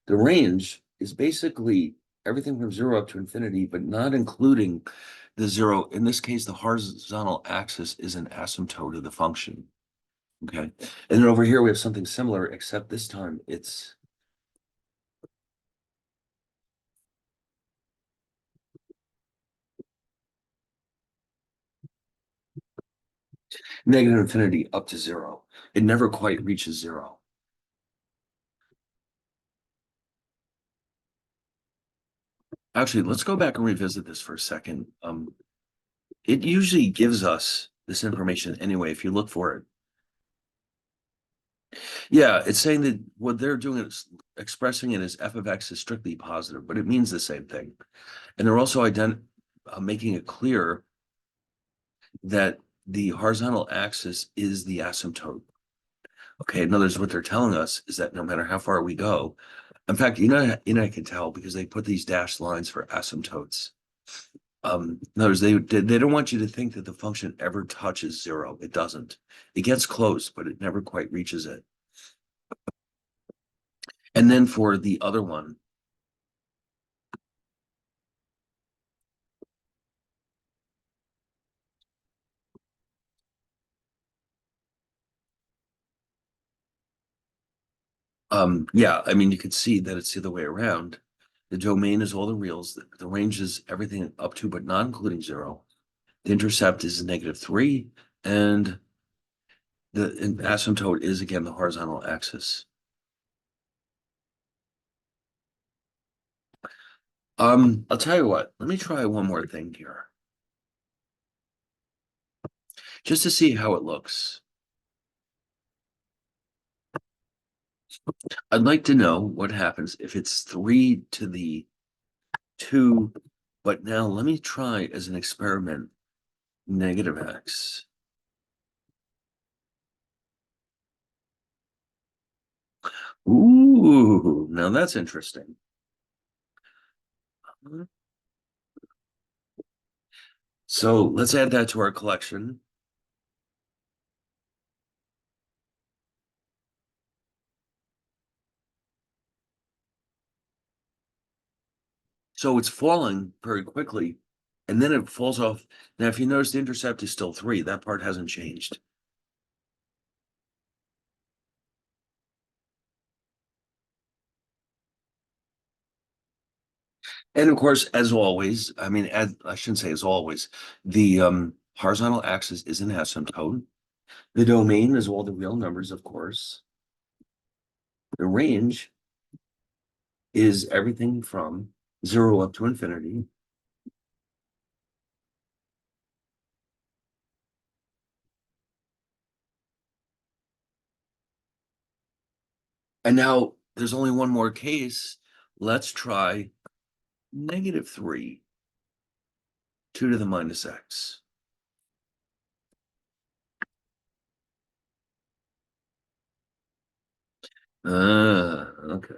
The range is basically everything from zero up to infinity, but not including the zero. In this case, the horizontal axis is an asymptote of the function. Okay. And then over here, we have something similar, except this time it's negative infinity up to zero. It never quite reaches zero. Actually, let's go back and revisit this for a second. It usually gives us this information anyway, if you look for it. Yeah, it's saying that what they're doing is expressing it as f of x is strictly positive, but it means the same thing. And they're also making it clear that the horizontal axis is the asymptote. Okay, in other words, what they're telling us is that no matter how far we go, in fact, I can tell because they put these dashed lines for asymptotes. In other words, they don't want you to think that the function ever touches zero. It doesn't. It gets close, but it never quite reaches it. And then for the other one, yeah, I mean, you could see that it's the other way around. The domain is all the reals. The range is everything up to, but not including zero. The intercept is -3, and the asymptote is again the horizontal axis. I'll tell you what, let me try one more thing here, just to see how it looks. I'd like to know what happens if it's 3 to the 2, but now let me try as an experiment -x. Ooh, now that's interesting. So let's add that to our collection. So it's falling very quickly, and then it falls off. Now, if you notice, the intercept is still 3. That part hasn't changed. And of course, as always, I mean, I shouldn't say as always, the horizontal axis is an asymptote. The domain is all the real numbers, of course. The range is everything from 0 up to infinity. And now there's only one more case. Let's try -3, 2 to the minus x. Okay.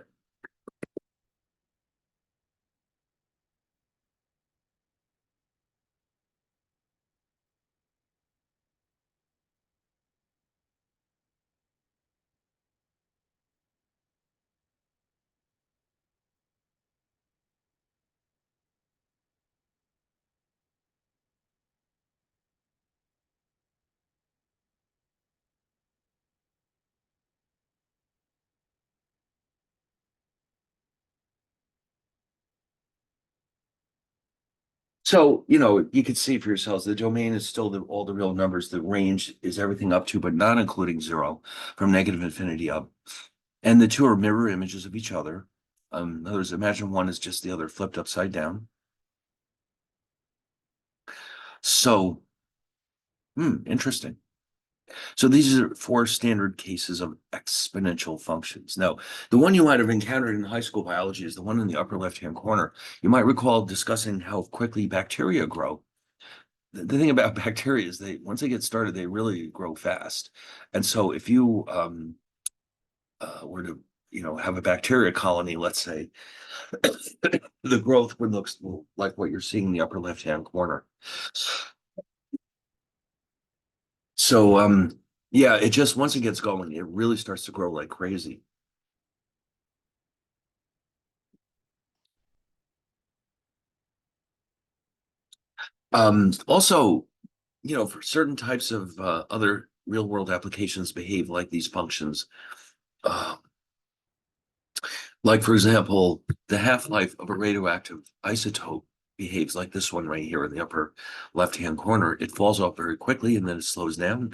So, you could see for yourselves, the domain is still all the real numbers. The range is everything up to, but not including zero, from negative infinity up. And the two are mirror images of each other. In other words, imagine one is just the other flipped upside down. So, interesting. So these are four standard cases of exponential functions. Now, the one you might have encountered in high school biology is the one in the upper left-hand corner. You might recall discussing how quickly bacteria grow. The thing about bacteria is once they get started, they really grow fast. And so if you were to, have a bacteria colony, let's say, the growth would look like what you're seeing in the upper left-hand corner. So, yeah, it just once it gets going, it really starts to grow like crazy. Also, for certain types of other real world applications behave like these functions. Uh, like, for example, the half-life of a radioactive isotope behaves like this one right here in the upper left-hand corner. It falls off very quickly and then it slows down.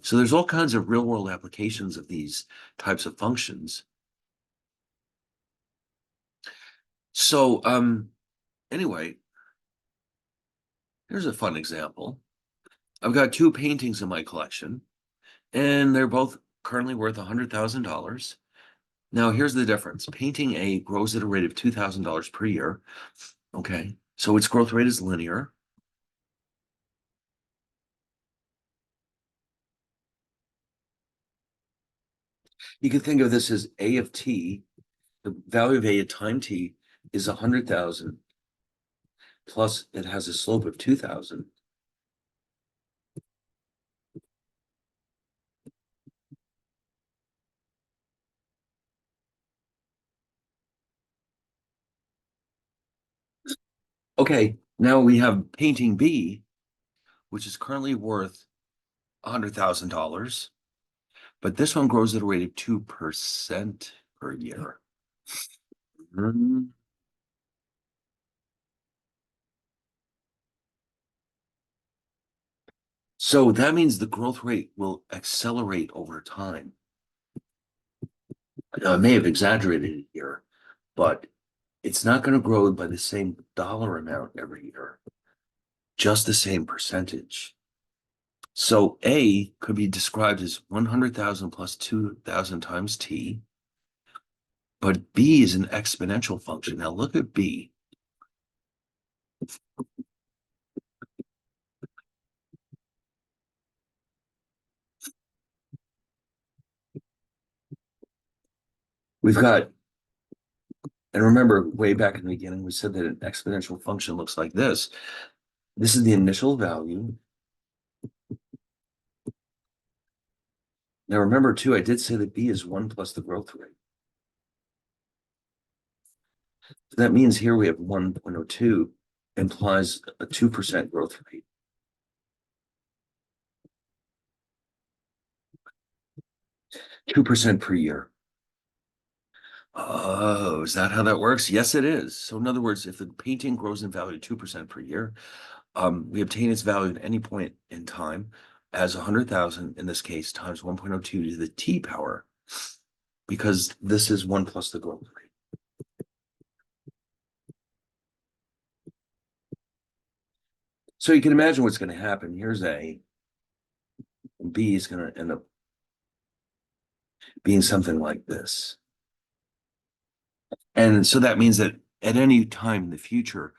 So there's all kinds of real world applications of these types of functions. So anyway, here's a fun example. I've got two paintings in my collection, and they're both currently worth $100,000. Now, here's the difference. Painting A grows at a rate of $2,000 per year. Okay, so its growth rate is linear. You can think of this as A of t. The value of A at time t is 100,000, plus it has a slope of 2,000. Okay, now we have painting B, which is currently worth $100,000, but this one grows at a rate of 2% per year. Mhm. So that means the growth rate will accelerate over time. I may have exaggerated it here, but it's not going to grow by the same dollar amount every year, just the same percentage. So A could be described as 100,000 plus 2,000 times t, but B is an exponential function. Now look at B. We've got, and remember way back in the beginning, we said that an exponential function looks like this. This is the initial value. Now remember too, I did say that B is 1 plus the growth rate. So that means here we have 1.02 implies a 2% growth rate. 2% per year. Oh, is that how that works? Yes, it is. So in other words, if the painting grows in value 2% per year, we obtain its value at any point in time as 100,000, in this case, times 1.02 to the t power, because this is 1 plus the growth rate. So you can imagine what's going to happen. Here's A, and B is going to end up being something like this. And so that means that at any time in the future,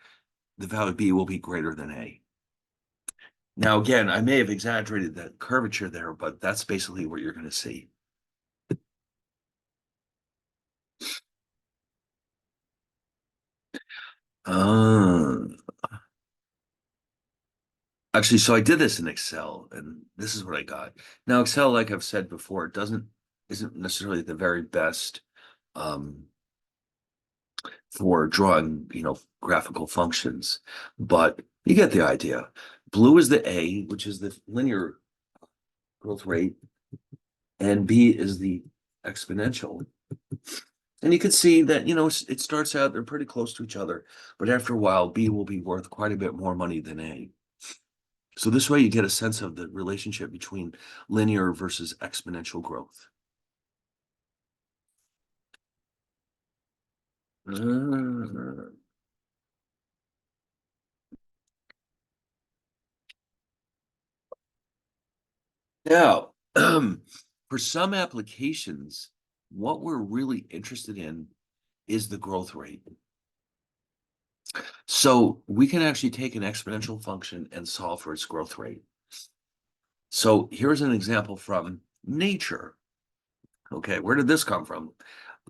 the value B will be greater than A. Now, again, I may have exaggerated that curvature there, but that's basically what you're going to see. Uh, Actually, so I did this in Excel, and this is what I got. Now, Excel, like I've said before, it isn't necessarily the very best um, for drawing, graphical functions, but you get the idea. Blue is the A, which is the linear growth rate, and B is the exponential. And you can see that, it starts out, they're pretty close to each other, but after a while, B will be worth quite a bit more money than A. So this way you get a sense of the relationship between linear versus exponential growth. Uh, Now, for some applications, what we're really interested in is the growth rate. So we can actually take an exponential function and solve for its growth rate. So here's an example from nature. Okay, where did this come from?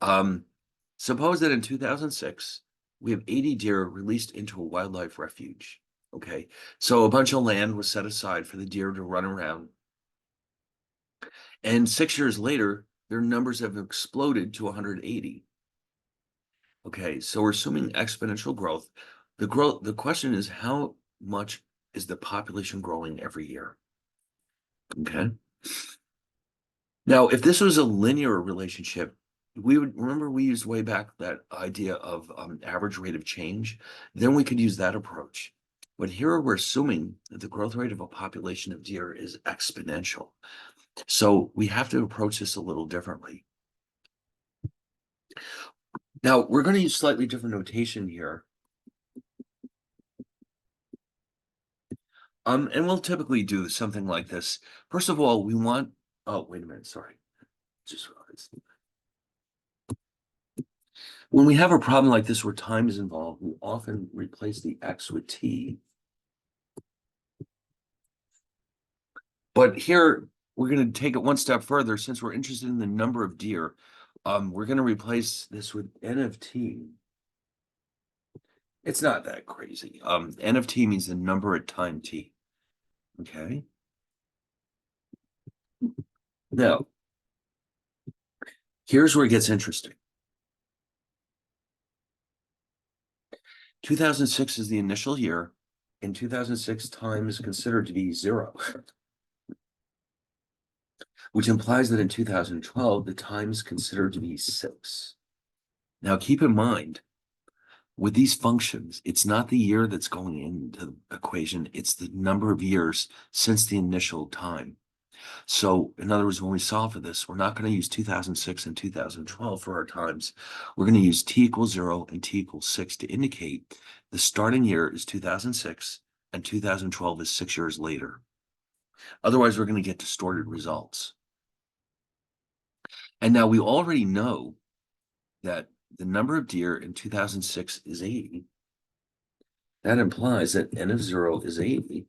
Um, Suppose that in 2006, we have 80 deer released into a wildlife refuge. Okay, so a bunch of land was set aside for the deer to run around. And 6 years later, their numbers have exploded to 180. Okay, so we're assuming exponential growth. The question is, how much is the population growing every year? Okay. Now, if this was a linear relationship, we would remember we used way back that idea of average rate of change. Then we could use that approach. But here we're assuming that the growth rate of a population of deer is exponential. So we have to approach this a little differently. Now, we're going to use slightly different notation here. And we'll typically do something like this. First of all, we want, oh, wait a minute, sorry. Just realized. When we have a problem like this where time is involved, we often replace the X with T. But here, we're going to take it one step further. Since we're interested in the number of deer, we're going to replace this with N of T. It's not that crazy. N of T means the number at time T. Okay. Now, here's where it gets interesting. 2006 is the initial year, and 2006 time is considered to be 0, which implies that in 2012, the time is considered to be 6. Now, keep in mind, with these functions, it's not the year that's going into the equation, it's the number of years since the initial time. So, in other words, when we solve for this, we're not going to use 2006 and 2012 for our times. We're going to use t equals 0 and t equals 6 to indicate the starting year is 2006 and 2012 is 6 years later. Otherwise, we're going to get distorted results. And now we already know that the number of deer in 2006 is 80. That implies that N of 0 is 80.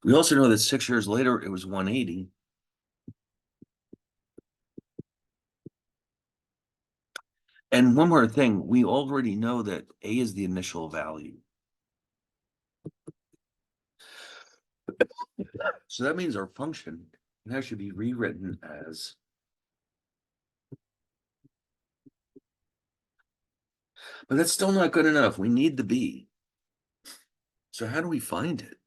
We also know that 6 years later, it was 180. And one more thing, we already know that A is the initial value. So that means our function can actually be rewritten as, but that's still not good enough. We need the B. So how do we find it?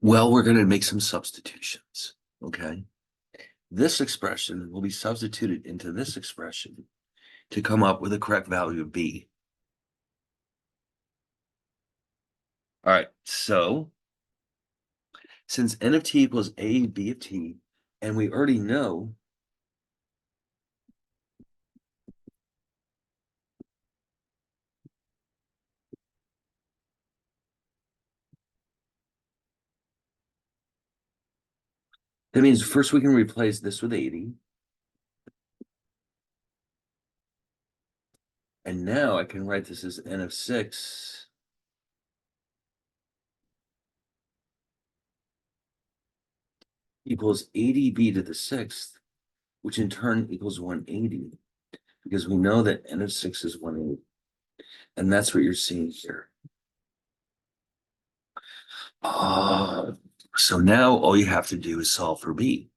Well, we're going to make some substitutions, okay? This expression will be substituted into this expression to come up with the correct value of B. All right, so since N of T equals A B of T, and we already know that means first we can replace this with 80. And now I can write this as N of 6 equals 80b to the 6th, which in turn equals 180, because we know that N of 6 is 180. And that's what you're seeing here. So now all you have to do is solve for B.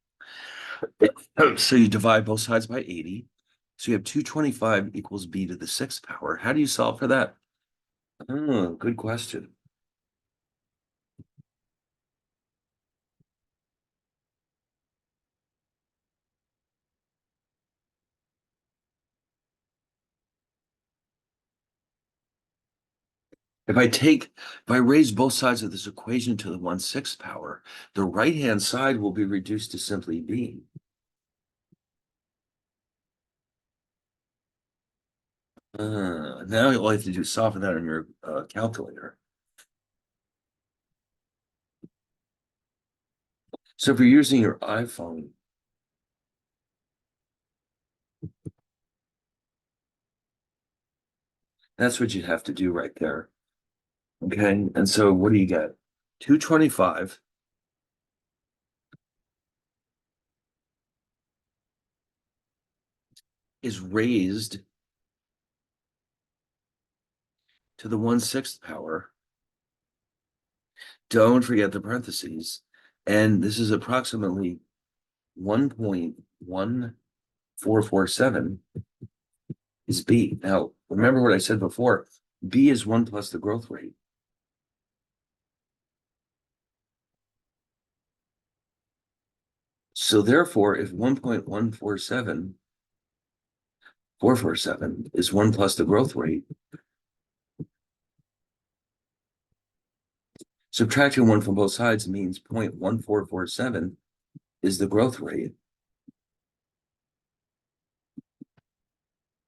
So you divide both sides by 80. So you have 225 equals B to the 6th power. How do you solve for that? Oh, good question. If I raise both sides of this equation to the 1/6 power, the right-hand side will be reduced to simply b. Now all you have to do is soften that on your calculator. So if you're using your iPhone, that's what you'd have to do right there. Okay. And so what do you get? 225 is raised to the 1/6 power. Don't forget the parentheses. And this is approximately 1.1447 is B. Now, remember what I said before. B is 1 plus the growth rate. So therefore, if 1.147447 is 1 plus the growth rate, subtracting 1 from both sides means 0.1447 is the growth rate,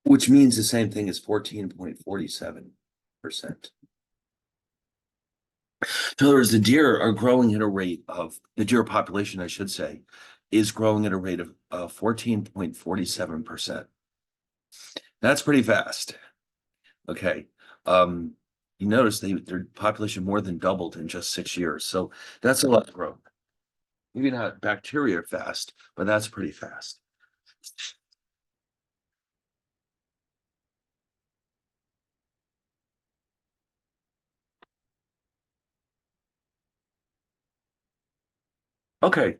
which means the same thing as 14.47%. In other words, the deer population, I should say, is growing at a rate of 14.47%. That's pretty fast. Okay. Um, you notice their population more than doubled in just 6 years. So that's a lot of growth. Maybe not bacteria fast, but that's pretty fast. Okay.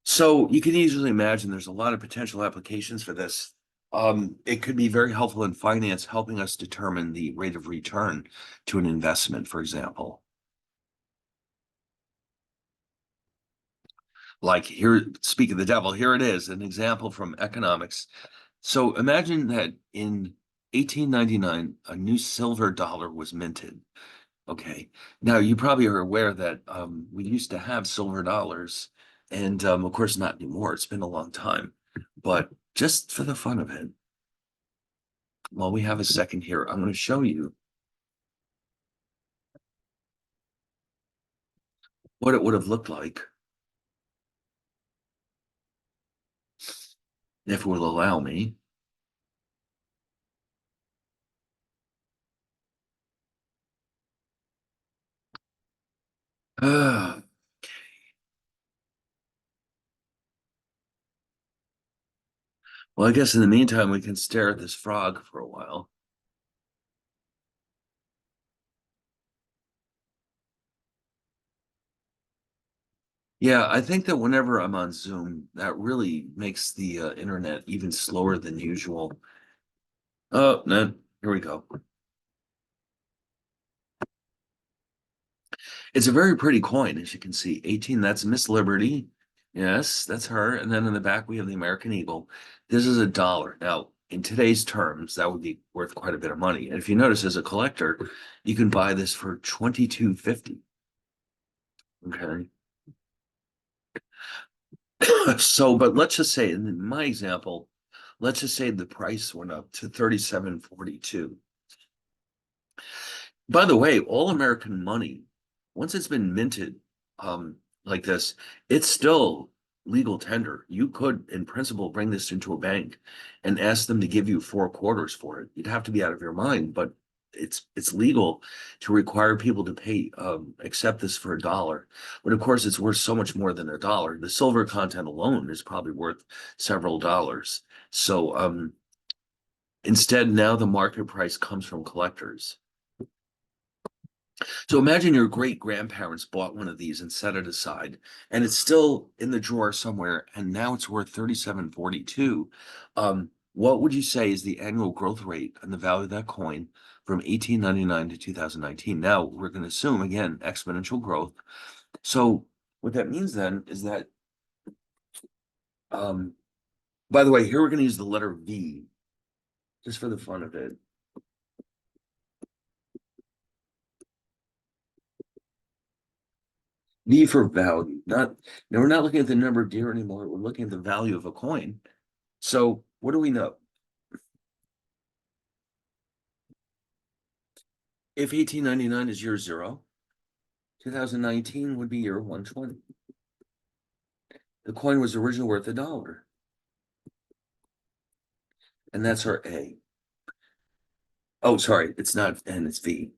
So you can easily imagine there's a lot of potential applications for this. It could be very helpful in finance, helping us determine the rate of return to an investment, for example. Like here, speak of the devil, here it is, an example from economics. So imagine that in 1899, a new silver dollar was minted. Okay. Now you probably are aware that we used to have silver dollars, and of course not anymore. It's been a long time. But just for the fun of it, while we have a second here, I'm going to show you what it would have looked like if it will allow me. Uh, well, I guess in the meantime, we can stare at this frog for a while. Yeah, I think that whenever I'm on Zoom, that really makes the internet even slower than usual. Oh, no, here we go. It's a very pretty coin, as you can see. 18, that's Miss Liberty. Yes, that's her. And then in the back, we have the American Eagle. This is a dollar. Now, in today's terms, that would be worth quite a bit of money. And if you notice, as a collector, you can buy this for 22.50. Okay. So, but let's just say, in my example, let's just say the price went up to 37.42. By the way, all American money, once it's been minted like this, it's still legal tender. You could, in principle, bring this into a bank and ask them to give you 4 quarters for it. You'd have to be out of your mind, but it's legal to require people to pay accept this for a dollar. But of course, it's worth so much more than a dollar. The silver content alone is probably worth several dollars. So instead, now the market price comes from collectors. So imagine your great grandparents bought one of these and set it aside, and it's still in the drawer somewhere, and now it's worth 37.42. What would you say is the annual growth rate and the value of that coin from 1899 to 2019? Now we're going to assume again exponential growth. So what that means then is that, um, by the way, here we're going to use the letter V just for the fun of it. V for value, not, now we're not looking at the number of deer anymore. We're looking at the value of a coin. So what do we know? If 1899 is year zero, 2019 would be year 120. The coin was originally worth $1. And that's our A. Oh, sorry, it's not N, it's V.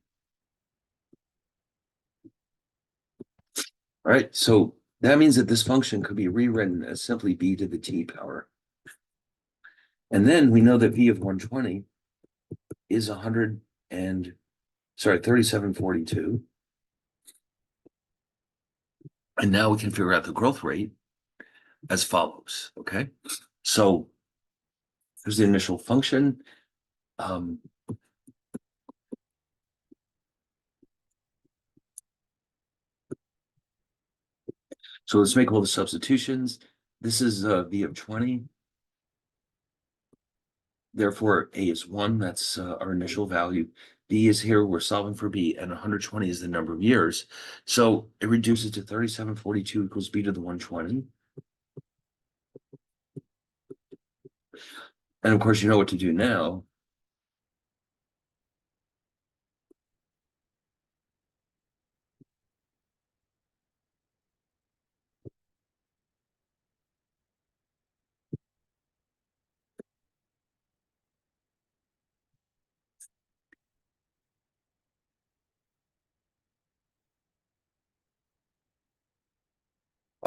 All right, so that means that this function could be rewritten as simply B to the T power. And then we know that V of 120 is 3742. And now we can figure out the growth rate as follows, okay? So here's the initial function. So let's make all the substitutions. This is V of 20. Therefore, A is 1. That's our initial value. B is here. We're solving for B, and 120 is the number of years. So it reduces to 3742 equals B to the 120. And of course, you know what to do now.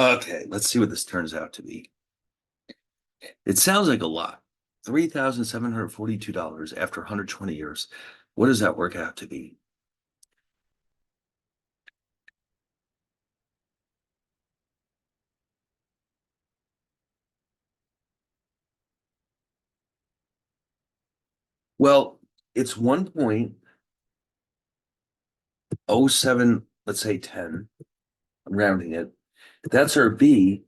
Okay, let's see what this turns out to be. It sounds like a lot. $3,742 after 120 years. What does that work out to be? Well, it's 1.07, let's say 10. I'm rounding it. That's our B,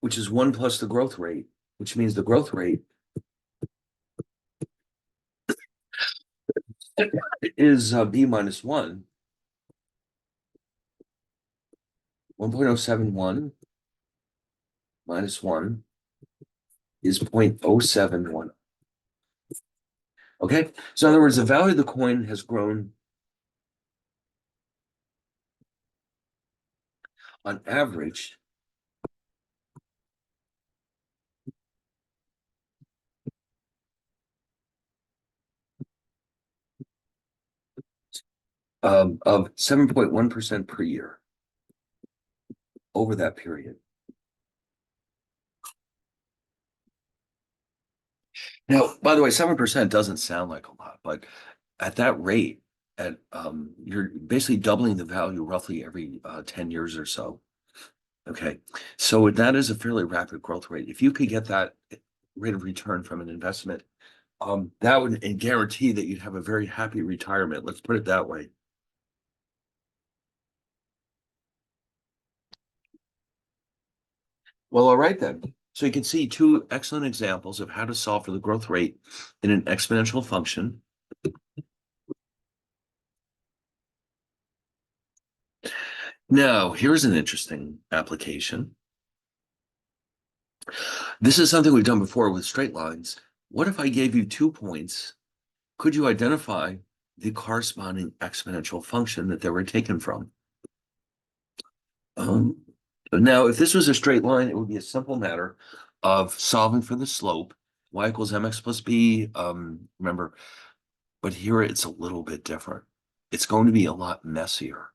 which is 1 plus the growth rate, which means the growth rate is B minus 1. 1.071 minus 1 is 0.071. Okay, so in other words, the value of the coin has grown on average of 7.1% per year over that period. Now, by the way, 7% doesn't sound like a lot, but at that rate, you're basically doubling the value roughly every 10 years or so. Okay, so that is a fairly rapid growth rate. If you could get that rate of return from an investment, that would guarantee that you'd have a very happy retirement. Let's put it that way. Well, all right then. So you can see two excellent examples of how to solve for the growth rate in an exponential function. Now, here's an interesting application. This is something we've done before with straight lines. What if I gave you 2 points? Could you identify the corresponding exponential function that they were taken from? Now, if this was a straight line, it would be a simple matter of solving for the slope, y equals mx plus b. Remember, but here it's a little bit different. It's going to be a lot messier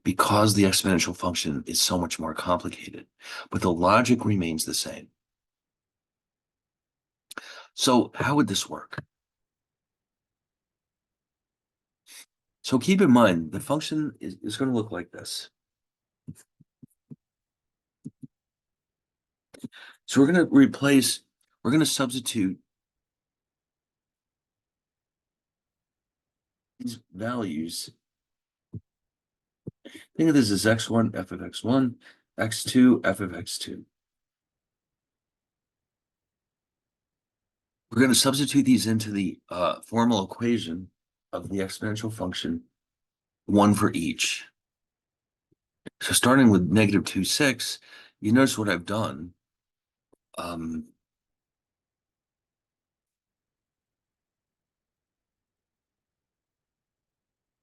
because the exponential function is so much more complicated, but the logic remains the same. So how would this work? So keep in mind, the function is going to look like this. So we're going to substitute these values. Think of this as x1, f of x1, x2, f of x2. We're going to substitute these into the formal equation of the exponential function, one for each. So starting with negative 2, 6, you notice what I've done. Um,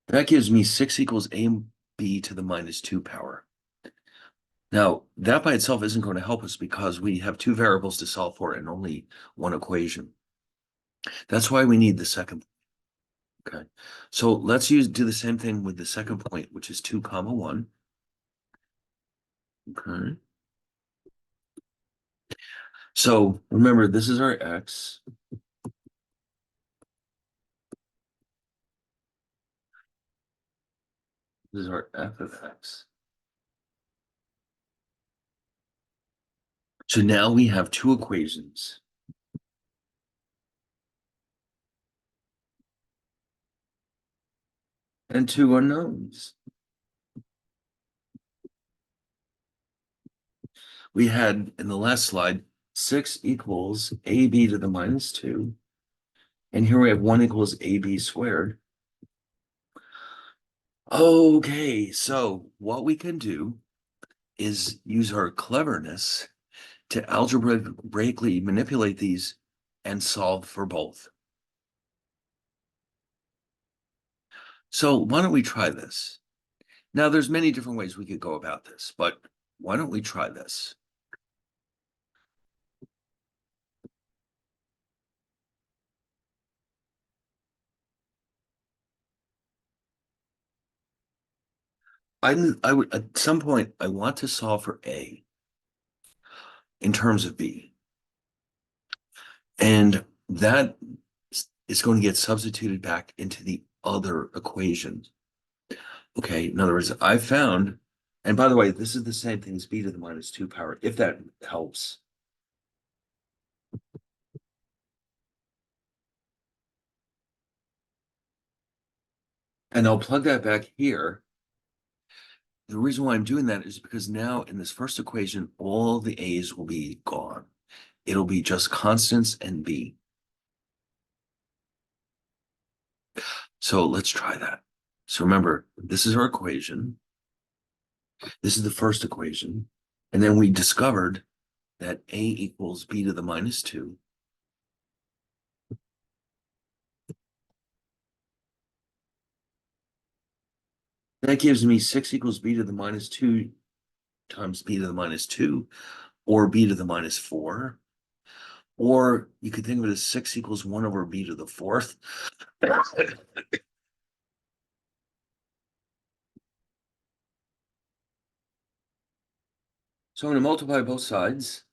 that gives me 6 equals ab to the minus 2 power. Now, that by itself isn't going to help us because we have two variables to solve for and only one equation. That's why we need the second. Okay. So let's do the same thing with the second point, which is 2 comma 1. Okay. So remember, this is our x. This is our f of x. So now we have two equations and two unknowns. We had in the last slide 6 equals ab to the minus 2. And here we have 1 equals ab squared. Okay, so what we can do is use our cleverness to algebraically manipulate these and solve for both. So why don't we try this? Now, there's many different ways we could go about this, but why don't we try this? I would at some point I want to solve for A in terms of B, and that is going to get substituted back into the other equation. Okay, in other words, I found, and by the way, this is the same thing as b to the minus 2 power, if that helps. And I'll plug that back here. The reason why I'm doing that is because now in this first equation, all the a's will be gone. It'll be just constants and b. So let's try that. So remember, this is our equation. This is the first equation. And then we discovered that a equals b to the minus 2. That gives me 6 equals b to the minus 2 times b to the minus 2, or b to the minus 4. Or you could think of it as 6 equals 1 over b to the fourth. So I'm going to multiply both sides,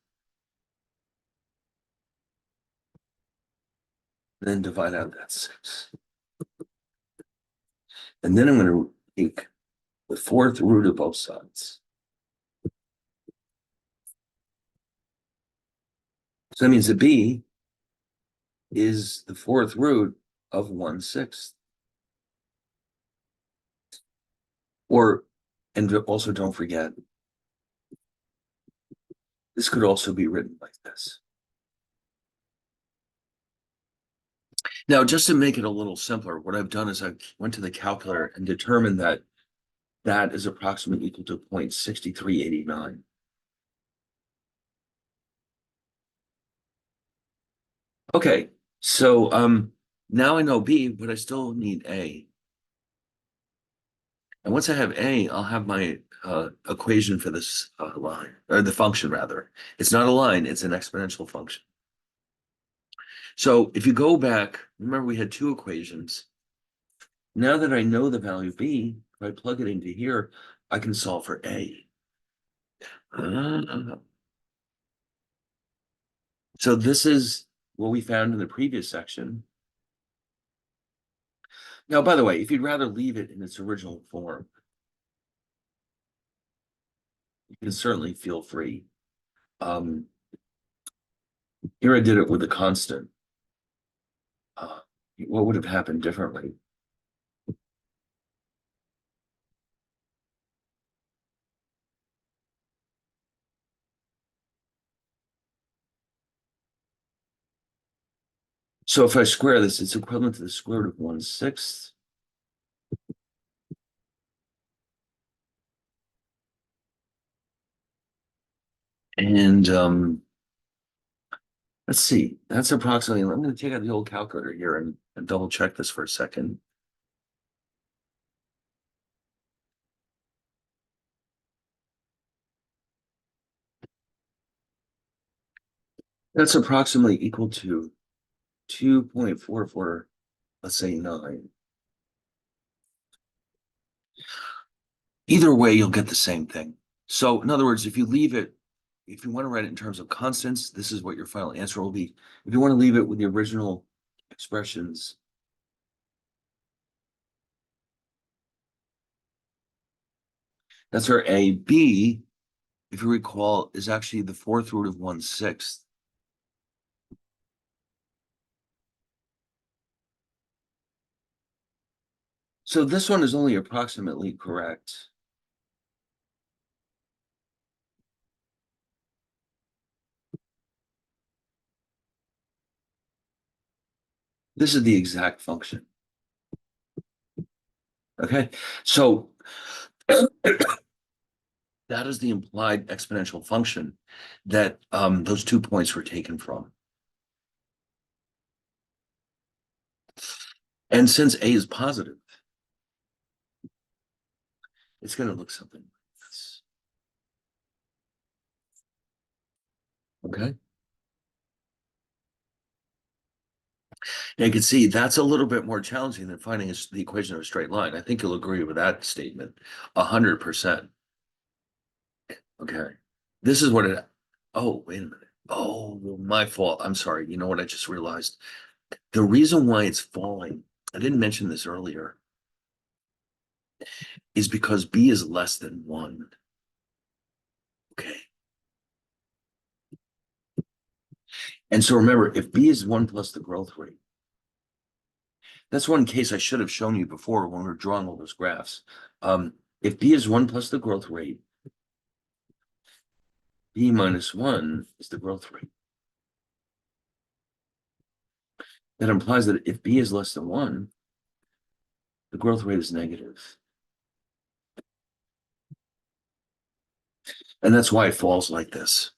then divide out that 6. And then I'm going to take the fourth root of both sides. So that means that b is the fourth root of 1/6. Or, and also don't forget, this could also be written like this. Now, just to make it a little simpler, what I've done is I went to the calculator and determined that that is approximately equal to 0.6389. Okay, so now I know B, but I still need A. And once I have A, I'll have my equation for this line, or the function rather. It's not a line, it's an exponential function. So if you go back, remember we had two equations. Now that I know the value B, if I plug it into here, I can solve for A. So this is what we found in the previous section. Now, by the way, if you'd rather leave it in its original form, you can certainly feel free. Um, Here I did it with a constant. What would have happened differently? So if I square this, it's equivalent to the square root of 1/6. And let's see, that's approximately, I'm going to take out the old calculator here and double check this for a second. That's approximately equal to 2.44, let's say 9. Either way, you'll get the same thing. So in other words, if you leave it, if you want to write it in terms of constants, this is what your final answer will be. If you want to leave it with the original expressions, that's our A. B, if you recall, is actually the fourth root of 1/6. So this one is only approximately correct. This is the exact function. Okay, so that is the implied exponential function that those 2 points were taken from. And since A is positive, it's going to look something like this. Okay. Now you can see that's a little bit more challenging than finding the equation of a straight line. I think you'll agree with that statement 100%. Okay. This is what it, oh, wait a minute. Oh, my fault. I'm sorry. You know what I just realized? The reason why it's falling, I didn't mention this earlier, is because B is less than 1. Okay. And so remember, if B is 1 plus the growth rate, that's one case I should have shown you before when we were drawing all those graphs. If B is 1 plus the growth rate, B minus 1 is the growth rate. That implies that if B is less than 1, the growth rate is negative. And that's why it falls like this.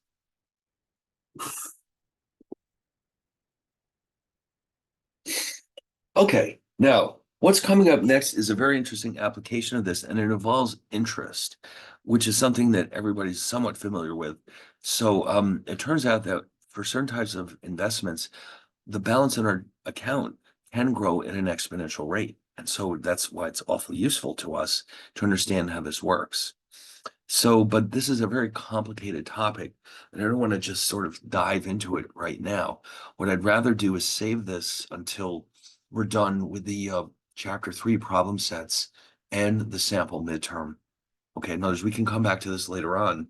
Okay, now what's coming up next is a very interesting application of this, and it involves interest, which is something that everybody's somewhat familiar with. So it turns out that for certain types of investments, the balance in our account can grow at an exponential rate. And so that's why it's awfully useful to us to understand how this works. So, but this is a very complicated topic, and I don't want to just sort of dive into it right now. What I'd rather do is save this until we're done with the chapter 3 problem sets and the sample midterm. Okay, in other words, we can come back to this later on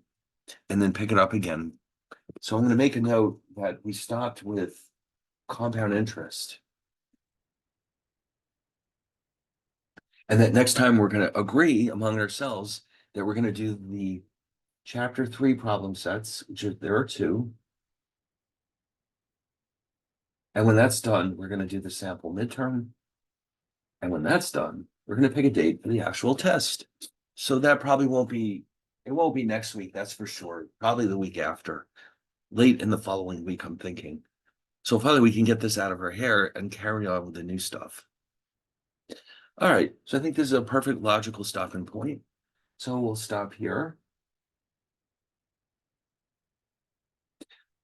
and then pick it up again. So I'm going to make a note that we stopped with compound interest. And that next time we're going to agree among ourselves that we're going to do the chapter 3 problem sets, which there are 2. And when that's done, we're going to do the sample midterm. And when that's done, we're going to pick a date for the actual test. So that probably won't be, it won't be next week, that's for sure. Probably the week after, late in the following week, I'm thinking. So finally we can get this out of our hair and carry on with the new stuff. All right, so I think this is a perfect logical stopping point. So we'll stop here.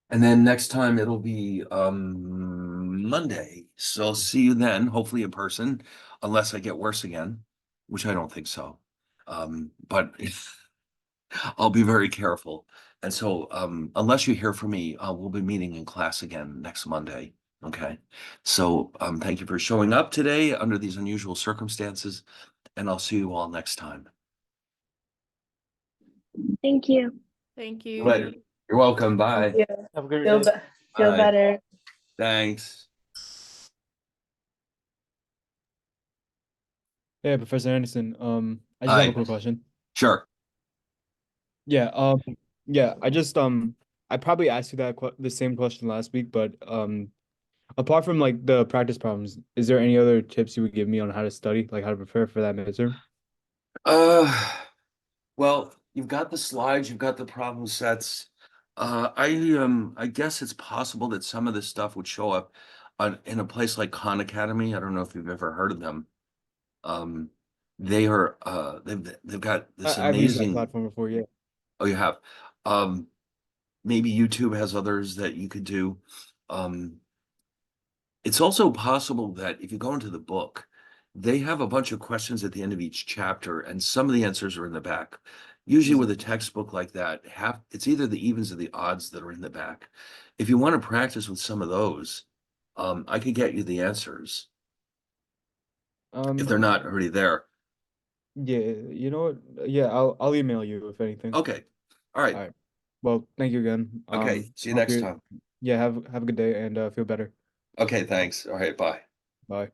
And then next time it'll be Monday. So I'll see you then, hopefully in person, unless I get worse again, which I don't think so. But I'll be very careful. And so unless you hear from me, we'll be meeting in class again next Monday. Okay. So thank you for showing up today under these unusual circumstances, and I'll see you all next time. Thank you. Thank you. Later. You're welcome. Bye. Yeah. Have a great Feel, day. feel Bye. better. Thanks. Yeah, Professor Anderson. I just Hi. have a quick question. Sure. Yeah, yeah, I probably asked you the same question last week, but apart from like the practice problems, is there any other tips you would give me on how to study, like how to prepare for that midterm? Uh, well, you've got the slides, you've got the problem sets. I guess it's possible that some of this stuff would show up in a place like Khan Academy. I don't know if you've ever heard of them. Um, they've got this I've used that amazing. platform before. Yeah. Oh, you have. Um, Maybe YouTube has others that you could do. Um, it's also possible that if you go into the book, they have a bunch of questions at the end of each chapter, and some of the answers are in the back. Usually with a textbook like that, it's either the evens or the odds that are in the back. If you want to practice with some of those, I could get you the answers if Um, they're not already there. yeah, you know what? Yeah, I'll email you if anything. Okay. All right. All right. Well, thank you again. Okay. See you Hope next you, time. yeah, have a good day and feel better. Okay, thanks. All right, bye. Bye.